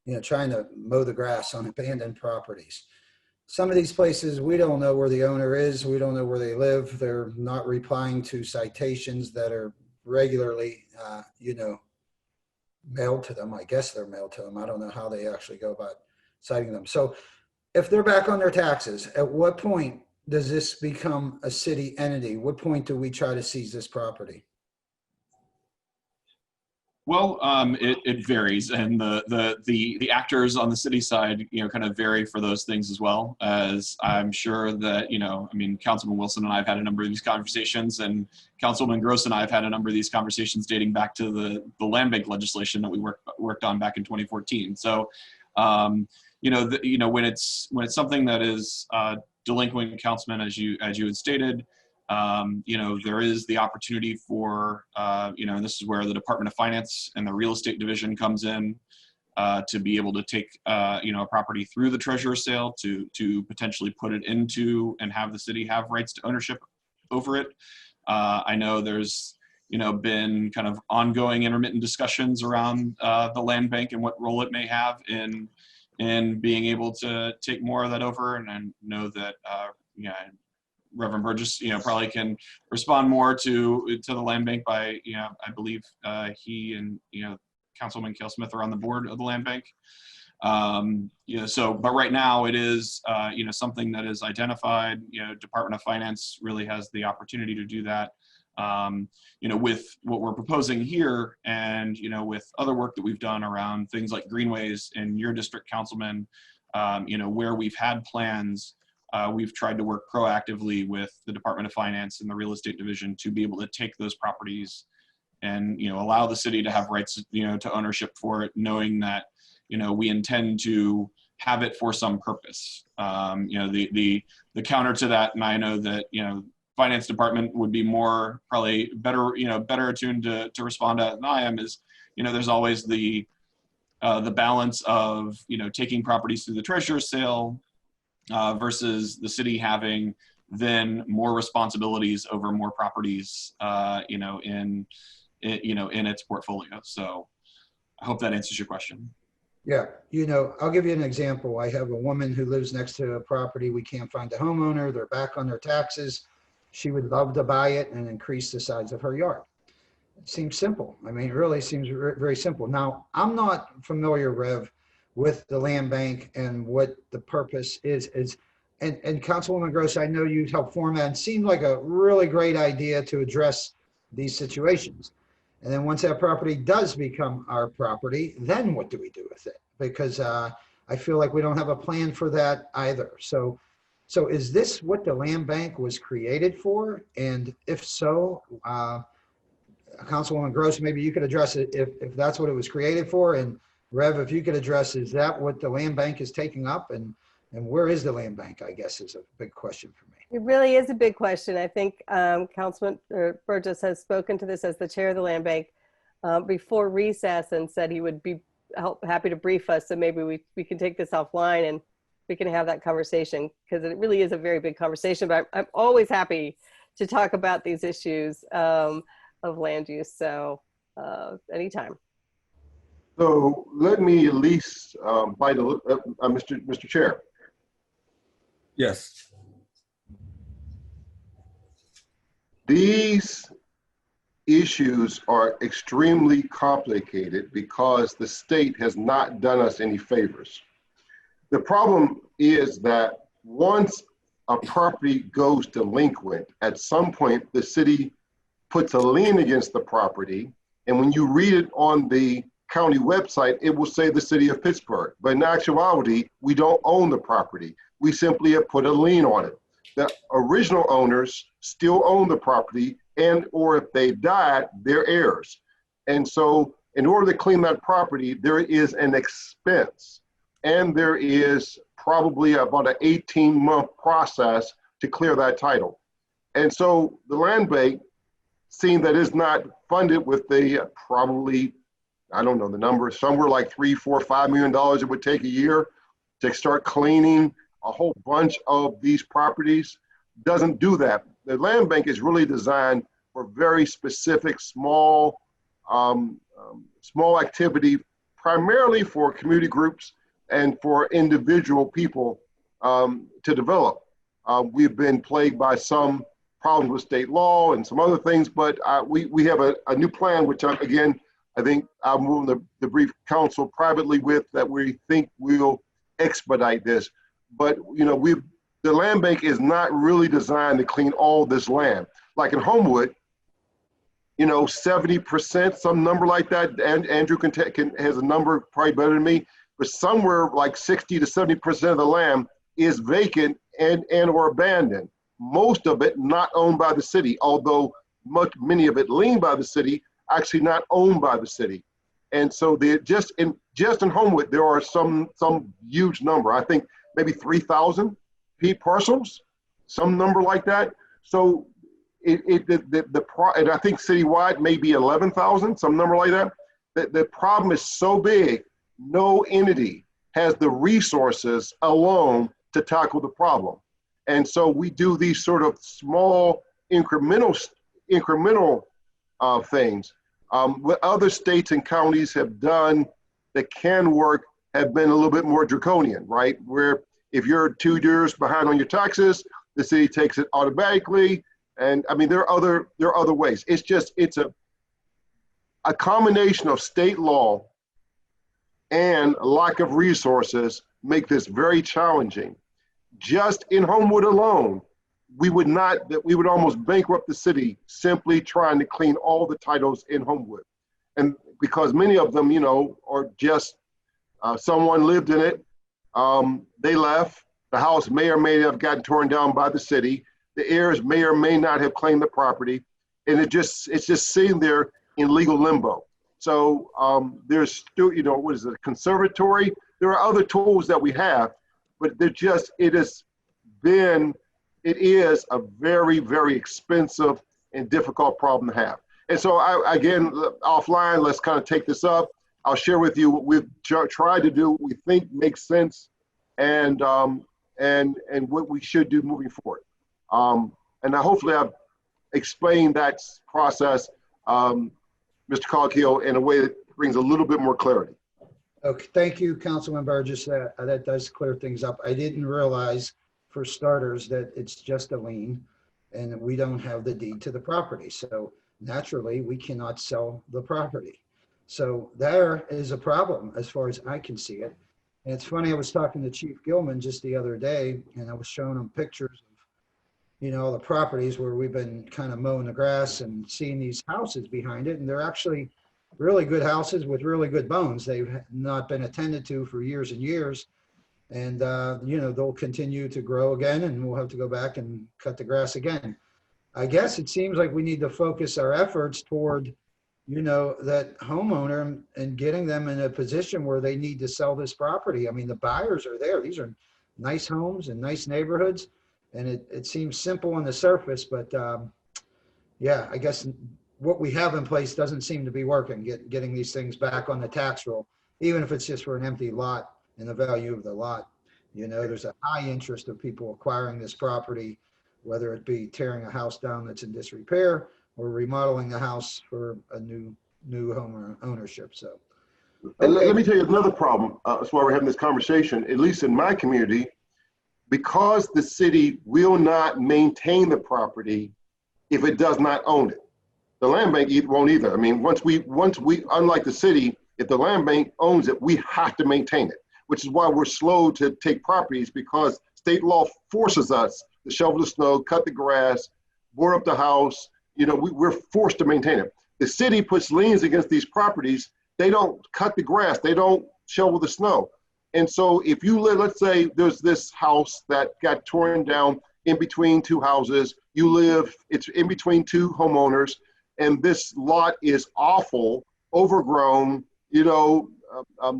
E: you know, trying to mow the grass on abandoned properties. Some of these places, we don't know where the owner is. We don't know where they live. They're not replying to citations that are regularly, you know, mailed to them. I guess they're mailed to them. I don't know how they actually go about citing them. So if they're back on their taxes, at what point does this become a city entity? What point do we try to seize this property?
T: Well, it varies, and the actors on the city side, you know, kind of vary for those things as well. As I'm sure that, you know, I mean, Councilman Wilson and I have had a number of these conversations, and Councilman Gross and I have had a number of these conversations dating back to the land bank legislation that we worked on back in 2014. So, you know, when it's something that is delinquent, Councilman, as you had stated. You know, there is the opportunity for, you know, and this is where the Department of Finance and the real estate division comes in to be able to take, you know, a property through the treasurer sale to potentially put it into and have the city have rights to ownership over it. I know there's, you know, been kind of ongoing intermittent discussions around the land bank and what role it may have in being able to take more of that over. And I know that, yeah, Reverend Burgess, you know, probably can respond more to the land bank by, you know, I believe he and, you know, Councilman Cale Smith are on the board of the land bank. You know, so, but right now it is, you know, something that is identified. You know, Department of Finance really has the opportunity to do that. You know, with what we're proposing here, and you know, with other work that we've done around things like greenways in your district, Councilman, you know, where we've had plans. We've tried to work proactively with the Department of Finance and the real estate division to be able to take those properties and, you know, allow the city to have rights, you know, to ownership for it, knowing that, you know, we intend to have it for some purpose. You know, the counter to that, and I know that, you know, Finance Department would be more probably better, you know, better attuned to respond to that than I am, is, you know, there's always the balance of, you know, taking properties through the treasurer's sale, versus the city having then more responsibilities over more properties, you know, in its portfolio. So I hope that answers your question.
E: Yeah, you know, I'll give you an example. I have a woman who lives next to a property. We can't find a homeowner. They're back on their taxes. She would love to buy it and increase the size of her yard. It seems simple. I mean, it really seems very simple. Now, I'm not familiar, Rev, with the land bank and what the purpose is. And Councilwoman Gross, I know you helped form that, and seemed like a really great idea to address these situations. And then once that property does become our property, then what do we do with it? Because I feel like we don't have a plan for that either. So is this what the land bank was created for? And if so, Councilwoman Gross, maybe you could address it if that's what it was created for. And Rev, if you could address, is that what the land bank is taking up? And where is the land bank, I guess, is a big question for me.
R: It really is a big question. I think Councilman Burgess has spoken to this as the chair of the land bank before recess and said he would be happy to brief us. So maybe we can take this offline we can have that conversation, because it really is a very big conversation, but I'm always happy to talk about these issues of land use. So anytime.
U: So let me at least Mr. Chair.
B: Yes.
U: These issues are extremely complicated because the state has not done us any favors. The problem is that once a property goes delinquent, at some point the city puts a lien against the property, and when you read it on the county website, it will say the city of Pittsburgh. But in actuality, we don't own the property. We simply have put a lien on it. The original owners still own the property, and or if they died, they're heirs. And so in order to clean that property, there is an expense, and there is probably about an 18-month process to clear that title. And so the land bank, seeing that it's not funded with the probably, I don't know the number, somewhere like $3, $4, $5 million it would take a year to start cleaning a whole bunch of these properties, doesn't do that. The land bank is really designed for very specific small activity, primarily for community groups and for individual people to develop. We've been plagued by some problems with state law and some other things, but we have a new plan, which again, I think I'm willing to brief council privately with, that we think will expedite this. But the land bank is not really designed to clean all this land. Like in Homewood, 70%, some number like that. And Andrew has a number probably better than me, but somewhere like 60 to 70% of the land is vacant and or abandoned. Most of it not owned by the city, although many of it leaned by the city, actually not owned by the city. And so just in Homewood, there are some huge number. I think maybe 3,000 parcels, some number like that. So and I think citywide maybe 11,000, some number like that. The problem is so big, no entity has the resources alone to tackle the problem. And so we do these sort of small incremental things. What other states and counties have done that can work have been a little bit more draconian, right? Where if you're 2 years behind on your taxes, the city takes it automatically. And I mean, there are other ways. It's a combination of state law and lack of resources make this very challenging. Just in Homewood alone, we would almost bankrupt the city simply trying to clean all the titles in Homewood. And because many of them, are just someone lived in it, they left, the house may or may have gotten torn down by the city, the heirs may or may not have claimed the property, and it's just sitting there in legal limbo. So there's still, what is it, a conservatory? There are other tools that we have, but it is a very, very expensive and difficult problem to have. And so again, offline, let's kind of take this up. I'll share with you what we've tried to do, what we think makes sense, and what we should do moving forward. And hopefully I've explained that process, Mr. Coghill, in a way that brings a little bit more clarity.
E: Okay, thank you, Councilman Burgess. That does clear things up. I didn't realize, for starters, that it's just a lien and we don't have the deed to the property. So naturally, we cannot sell the property. So there is a problem as far as I can see it. And it's funny, I was talking to Chief Gilman just the other day, and I was showing him pictures of, the properties where we've been kind of mowing the grass and seeing these houses behind it. And they're actually really good houses with really good bones. They've not been attended to for years and years. And, they'll continue to grow again, and we'll have to go back and cut the grass again. I guess it seems like we need to focus our efforts toward, that homeowner and getting them in a position where they need to sell this property. I mean, the buyers are there. These are nice homes and nice neighborhoods. And it seems simple on the surface, but yeah, I guess what we have in place doesn't seem to be working, getting these things back on the tax roll, even if it's just for an empty lot and the value of the lot, You know, there's a high interest of people acquiring this property, whether it be tearing a house down that's in disrepair or remodeling a house for a new home ownership. So,
U: and
E: okay.
U: let me tell you another problem. That's why we're having this conversation, at least in my community, because the city will not maintain the property if it does not own it. The land bank won't either. I mean, once we, unlike the city, if the land bank owns it, we have to maintain it, which is why we're slow to take properties, because state law forces us to shovel the snow, cut the grass, board up the house. You know, we're forced to maintain it. The city puts liens against these properties. They don't cut the grass. They don't shovel the snow. And so if you live, let's say there's this house that got torn down in between two houses. You live, it's in between two homeowners, and this lot is awful, overgrown, you know,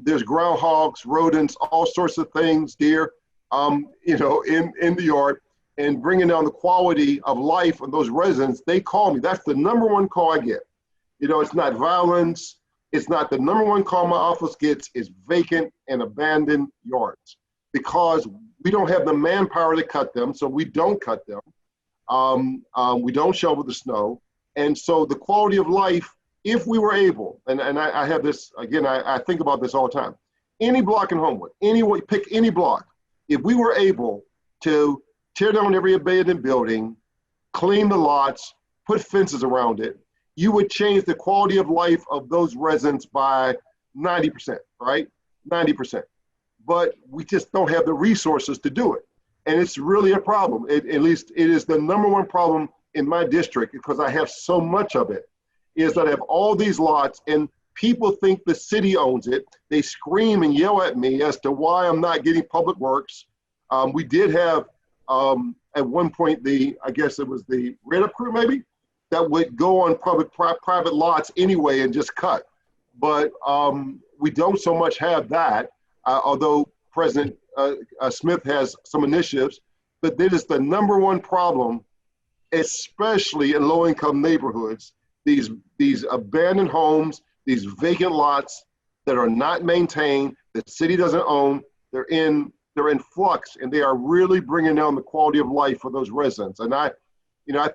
U: there's groundhogs, rodents, all sorts of things, deer, you know, in the yard, and bringing down the quality of life of those residents. They call me. That's the number one call I get. You know, it's not violence. It's not. The number one call my office gets is vacant and abandoned yards, because we don't have the manpower to cut them, so we don't cut them. We don't shovel the snow. And so the quality of life, if we were able, and I have this, again, I think about this all the time. Any block in Homewood, pick any block. If we were able to tear down every abandoned building, clean the lots, put fences around it, you would change the quality of life of those residents by 90%, right? 90%. But we just don't have the resources to do it. And it's really a problem. At least it is the number one problem in my district, because I have so much of it, is that I have all these lots and people think the city owns it. They scream and yell at me as to why I'm not getting public works. We did have, at one point, I guess it was the Red Up crew maybe, that would go on private lots anyway and just cut. But we don't so much have that, although President Smith has some initiatives. But that is the number one problem, especially in low-income neighborhoods. These abandoned homes, these vacant lots that are not maintained, the city doesn't own, they're in flux, and they are really bringing down the quality of life for those residents. And I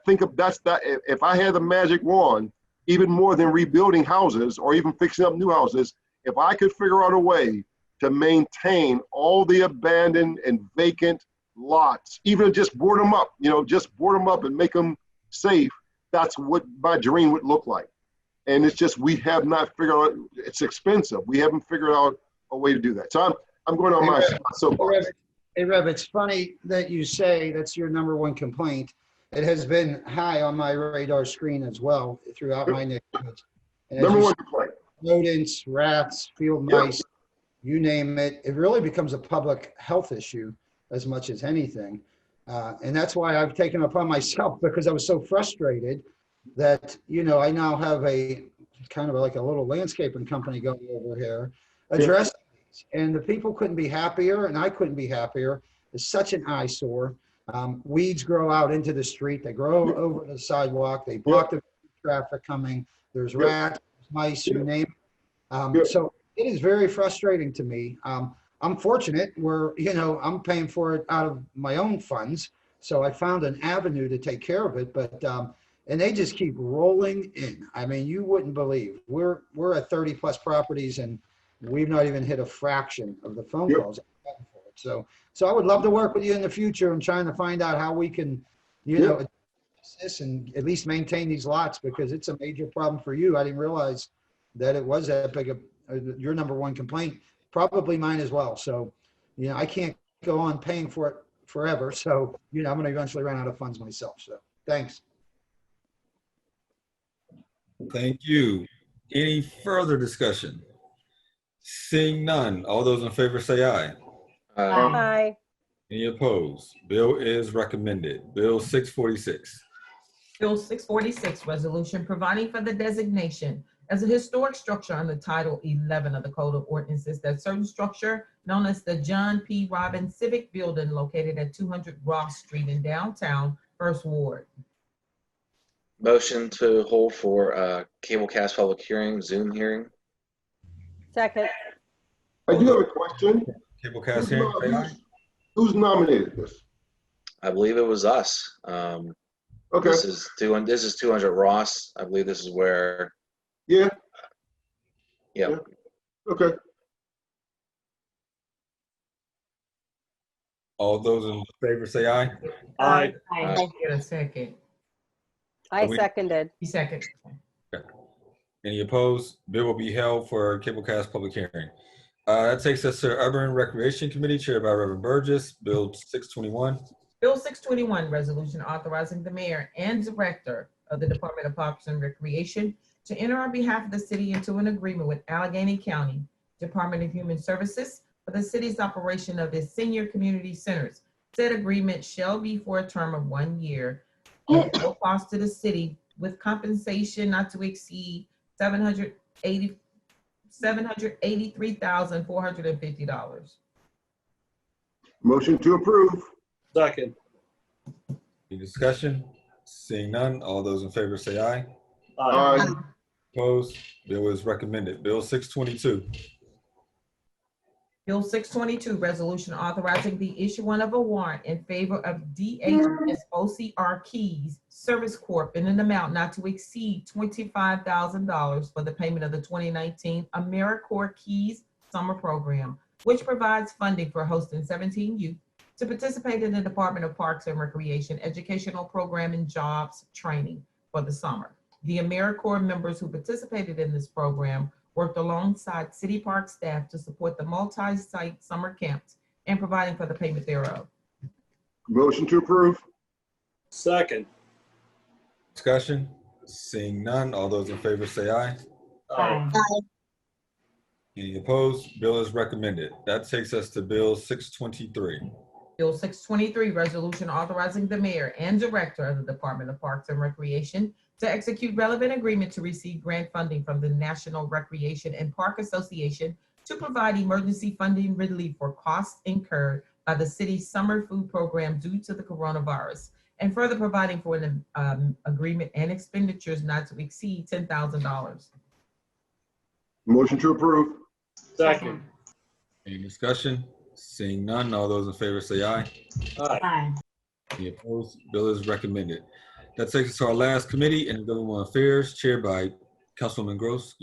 U: think of that. If I had the magic wand, even more than rebuilding houses or even fixing up new houses, if I could figure out a way to maintain all the abandoned and vacant lots, even just board them up, just board them up and make them safe, that's what my dream would look like. And it's just, we have not figured out, it's expensive. We haven't figured out a way to do that. So I'm going on my soapbox.
E: Hey, Rev, it's funny that you say that's your number one complaint. It has been high on my radar screen as well throughout my neighborhood.
U: Number one complaint.
E: Rodents, rats, field mice, you name it. It really becomes a public health issue as much as anything. And that's why I've taken it upon myself, because I was so frustrated that, I now have a kind of like a little landscaping company going over here addressing these. And the people couldn't be happier, and I couldn't be happier. It's such an eyesore. Weeds grow out into the street. They grow over the sidewalk. They block the traffic coming. There's rats, mice, you name it. So it is very frustrating to me. I'm fortunate where, I'm paying for it out of my own funds. So I found an avenue to take care of it, but, and they just keep rolling in. I mean, you wouldn't believe we're at 30 plus properties, and we've not even hit a fraction of the phone calls. So I would love to work with you in the future and trying to find out how we can, address this and at least maintain these lots, because it's a major problem for you. I didn't realize that it was that big your number one complaint, probably mine as well. So, I can't go on paying for it forever. So, I'm going to eventually run out of funds myself. So thanks.
B: Thank you. Any further discussion? Seeing none, all those in favor say aye.
R: Aye.
B: Any opposed? Bill is recommended. Bill 646.
C: Bill 646, resolution providing for the designation as a historic structure under Title 11 of the Code of Ordinances, that certain structure known as the John P. Robbins Civic Building located at 200 Ross Street in downtown First Ward.
P: Motion to hold for cablecast public hearing, Zoom hearing.
R: Second.
U: I do have a question.
B: Cablecast hearing, say aye.
U: Who's nominated this?
P: I believe it was us.
U: Okay.
P: This is 200 Ross. I believe this is where.
U: Yeah.
P: Yeah.
U: Okay.
B: All those in favor say aye.
N: Aye.
C: Get a second.
R: I seconded.
C: You second.
B: Okay. Any opposed? Bill will be held for Cablecast public hearing. That takes us to Urban Recreation Committee, chaired by Reverend Burgess. Bill 621.
C: Bill 621, resolution authorizing the mayor and director of the Department of Parks and Recreation to enter on behalf of the city into an agreement with Allegheny County Department of Human Services for the city's operation of its senior community centers. Said agreement shall be for a term of 1 year at no cost to the city, with compensation not to exceed $783,450.
U: Motion to approve.
N: Second.
B: Any discussion? Seeing none, all those in favor say aye.
U: Aye.
B: Opposed? Bill is recommended. Bill 622.
C: Bill 622, resolution authorizing the issuance of a warrant in favor of DHS OCR Keys Service Corp. in an amount not to exceed $25,000 for the payment of the 2019 AmeriCorps Keys Summer Program, which provides funding for hosting 17 youth to participate in the Department of Parks and Recreation educational program and jobs training for the summer. The AmeriCorps members who participated in this program worked alongside city park staff to support the multi-site summer camps and providing for the payment thereof.
U: Motion to approve.
N: Second.
B: Discussion? Seeing none, all those in favor say aye.
N: Aye.
B: Any opposed? Bill is recommended. That takes us to Bill 623.
C: Bill 623, resolution authorizing the mayor and director of the Department of Parks and Recreation to execute relevant agreement to receive grant funding from the National Recreation and Park Association to provide emergency funding relief for costs incurred by the city's summer food program due to the coronavirus, and further providing for an agreement and expenditures not to exceed $10,000.
U: Motion to approve.
N: Second.
B: Any discussion? Seeing none, all those in favor say aye.
N: Aye.
B: Any opposed? Bill is recommended. That takes us to our last committee, Intergovernmental Affairs, chaired by Councilwoman Gross,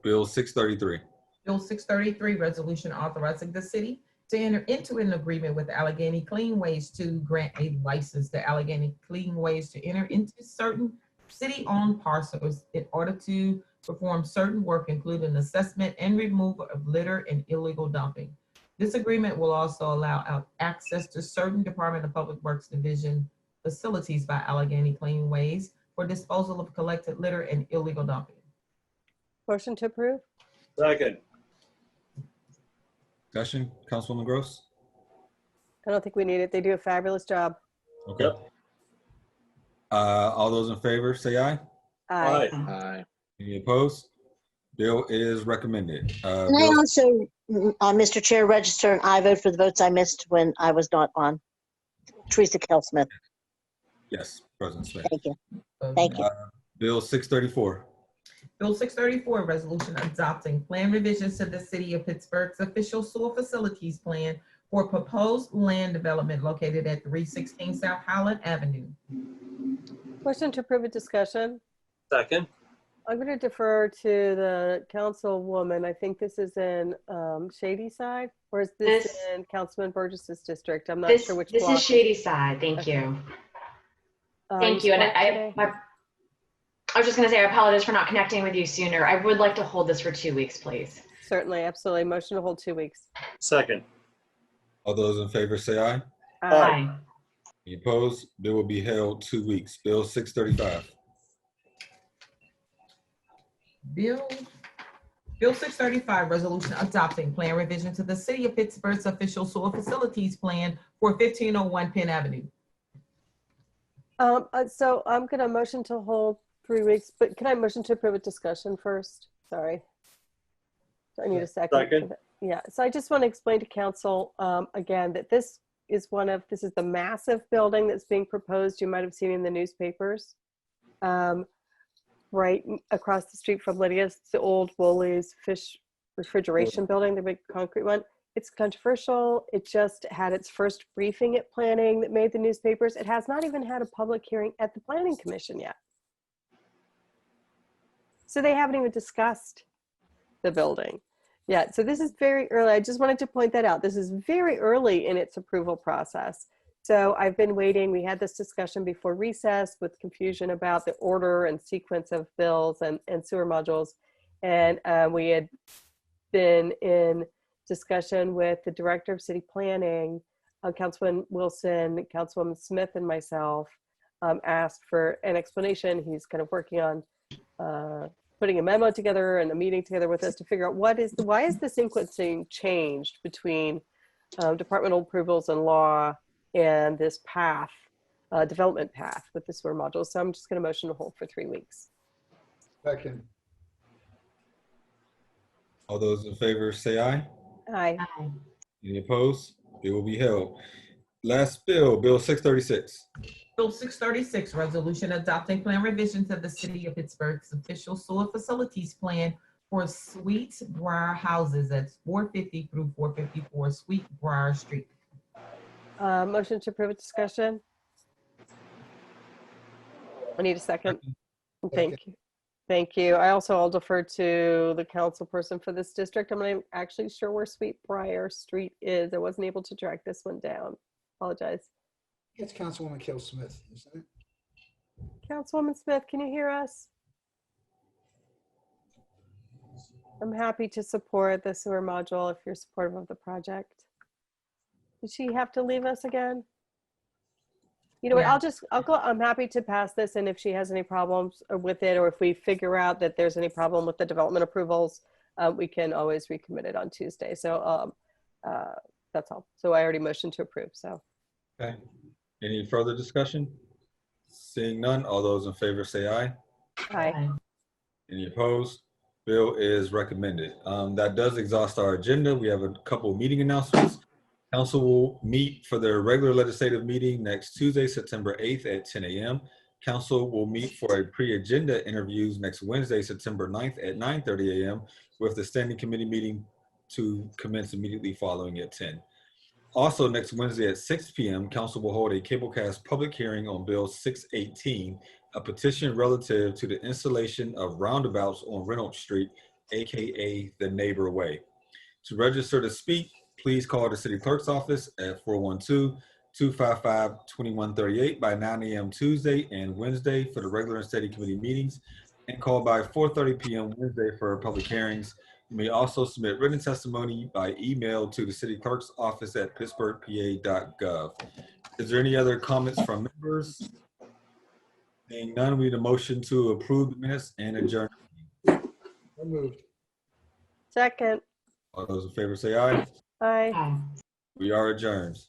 B: Bill 633.
C: Bill 633, resolution authorizing the city to enter into an agreement with Allegheny Clean Waste to grant a license to Allegheny Clean Waste to enter into certain city-owned parcels in order to perform certain work, including assessment and removal of litter and illegal dumping. This agreement will also allow access to certain Department of Public Works Division facilities by Allegheny Clean Waste for disposal of collected litter and illegal dumping.
R: Motion to approve?
N: Second.
B: Discussion, Councilwoman Gross?
R: I don't think we need it. They do a fabulous job.
B: Okay. All those in favor say aye.
R: Aye.
P: Aye.
B: Any opposed? Bill is recommended.
D: Can I also, Mr. Chair, register an aye vote for the votes I missed when I was not on? Teresa Kell-Smith.
B: Yes, President Smith.
D: Thank you. Thank you.
B: Bill 634.
C: Bill 634, resolution adopting plan revisions to the City of Pittsburgh's official sewer facilities plan for proposed land development located at 316 South Highland Avenue.
R: Motion to approve a discussion.
N: Second.
R: I'm going to defer to the councilwoman. I think this is in Shady Side, or is this in Councilman Burgess's district? I'm not sure which
F: This
R: block.
F: is Shady Side. Thank you. Thank you. And I was just going to say, I apologize for not connecting with you sooner. I would like to hold this for 2 weeks, please.
R: Certainly, absolutely. Motion to hold 2 weeks.
N: Second.
B: All those in favor say aye.
F: Aye.
B: Any opposed? Bill will be held 2 weeks. Bill 635.
C: Bill 635, resolution adopting plan revision to the City of Pittsburgh's official sewer facilities plan for 1501 Penn Avenue.
R: So I'm going to motion to hold 3 weeks, but can I motion to approve a discussion first? Sorry. So I need a second.
N: Second.
R: Yeah, so I just want to explain to council again that this is the massive building that's being proposed. You might have seen in the newspapers. Right across the street from Lydia's, the old Woolies fish refrigeration building, the big concrete one. It's controversial. It just had its first briefing at planning that made the newspapers. It has not even had a public hearing at the Planning Commission yet. So they haven't even discussed the building yet. So this is very early. I just wanted to point that out. This is very early in its approval process. So I've been waiting. We had this discussion before recess with confusion about the order and sequence of bills and sewer modules. And we had been in discussion with the director of city planning, Councilman Wilson, Councilwoman Smith, and myself, asked for an explanation. He's kind of working on putting a memo together and a meeting together with us to figure out why is the sequencing changed between departmental approvals and law and this path, development path with the sewer modules. So I'm just going to motion to hold for 3 weeks.
E: Second.
B: All those in favor say aye.
R: Aye.
B: Any opposed? It will be held. Last bill, Bill 636.
C: Bill 636, resolution adopting plan revisions of the city of Pittsburgh's official sewer facilities plan for Sweet Briar houses. That's 450 through 454 Sweet Briar Street.
R: Motion to approve a discussion. I need a second. Thank you. Thank you. I also will defer to the council person for this district. I'm not actually sure where Sweet Briar Street is. I wasn't able to track this one down. Apologize.
E: It's Councilwoman Kill Smith, isn't it?
R: Councilwoman Smith, can you hear us? I'm happy to support the sewer module if you're supportive of the project. Did she have to leave us again? You know what, I'm happy to pass this, and if she has any problems with it, or if we figure out that there's any problem with the development approvals, we can always recommit it on Tuesday. So that's all. So I already motioned to approve, so.
B: Okay. Any further discussion? Seeing none, all those in favor say aye.
R: Aye.
B: Any opposed? Bill is recommended. That does exhaust our agenda. We have a couple of meeting announcements. Council will meet for their regular legislative meeting next Tuesday, September 8th at 10 a.m. Council will meet for a pre-agenda interviews next Wednesday, September 9th at 9:30 a.m. with the standing committee meeting to commence immediately following at 10. Also, next Wednesday at 6 p.m., Council will hold a cablecast public hearing on Bill 618, a petition relative to the installation of roundabouts on Reynolds Street, aka the Neighbor Way. To register to speak, please call the city clerk's office at 412-255-2138 by 9 a.m. Tuesday and Wednesday for the regular and steady committee meetings, and call by 4:30 p.m. Wednesday for public hearings. You may also submit written testimony by email to the city clerk's office at pittsburghpa.gov. Is there any other comments from members? Seeing none, we need a motion to approve the minutes and adjourn.
E: So moved.
R: Second.
B: All those in favor say aye.
R: Aye.
B: We are adjourned.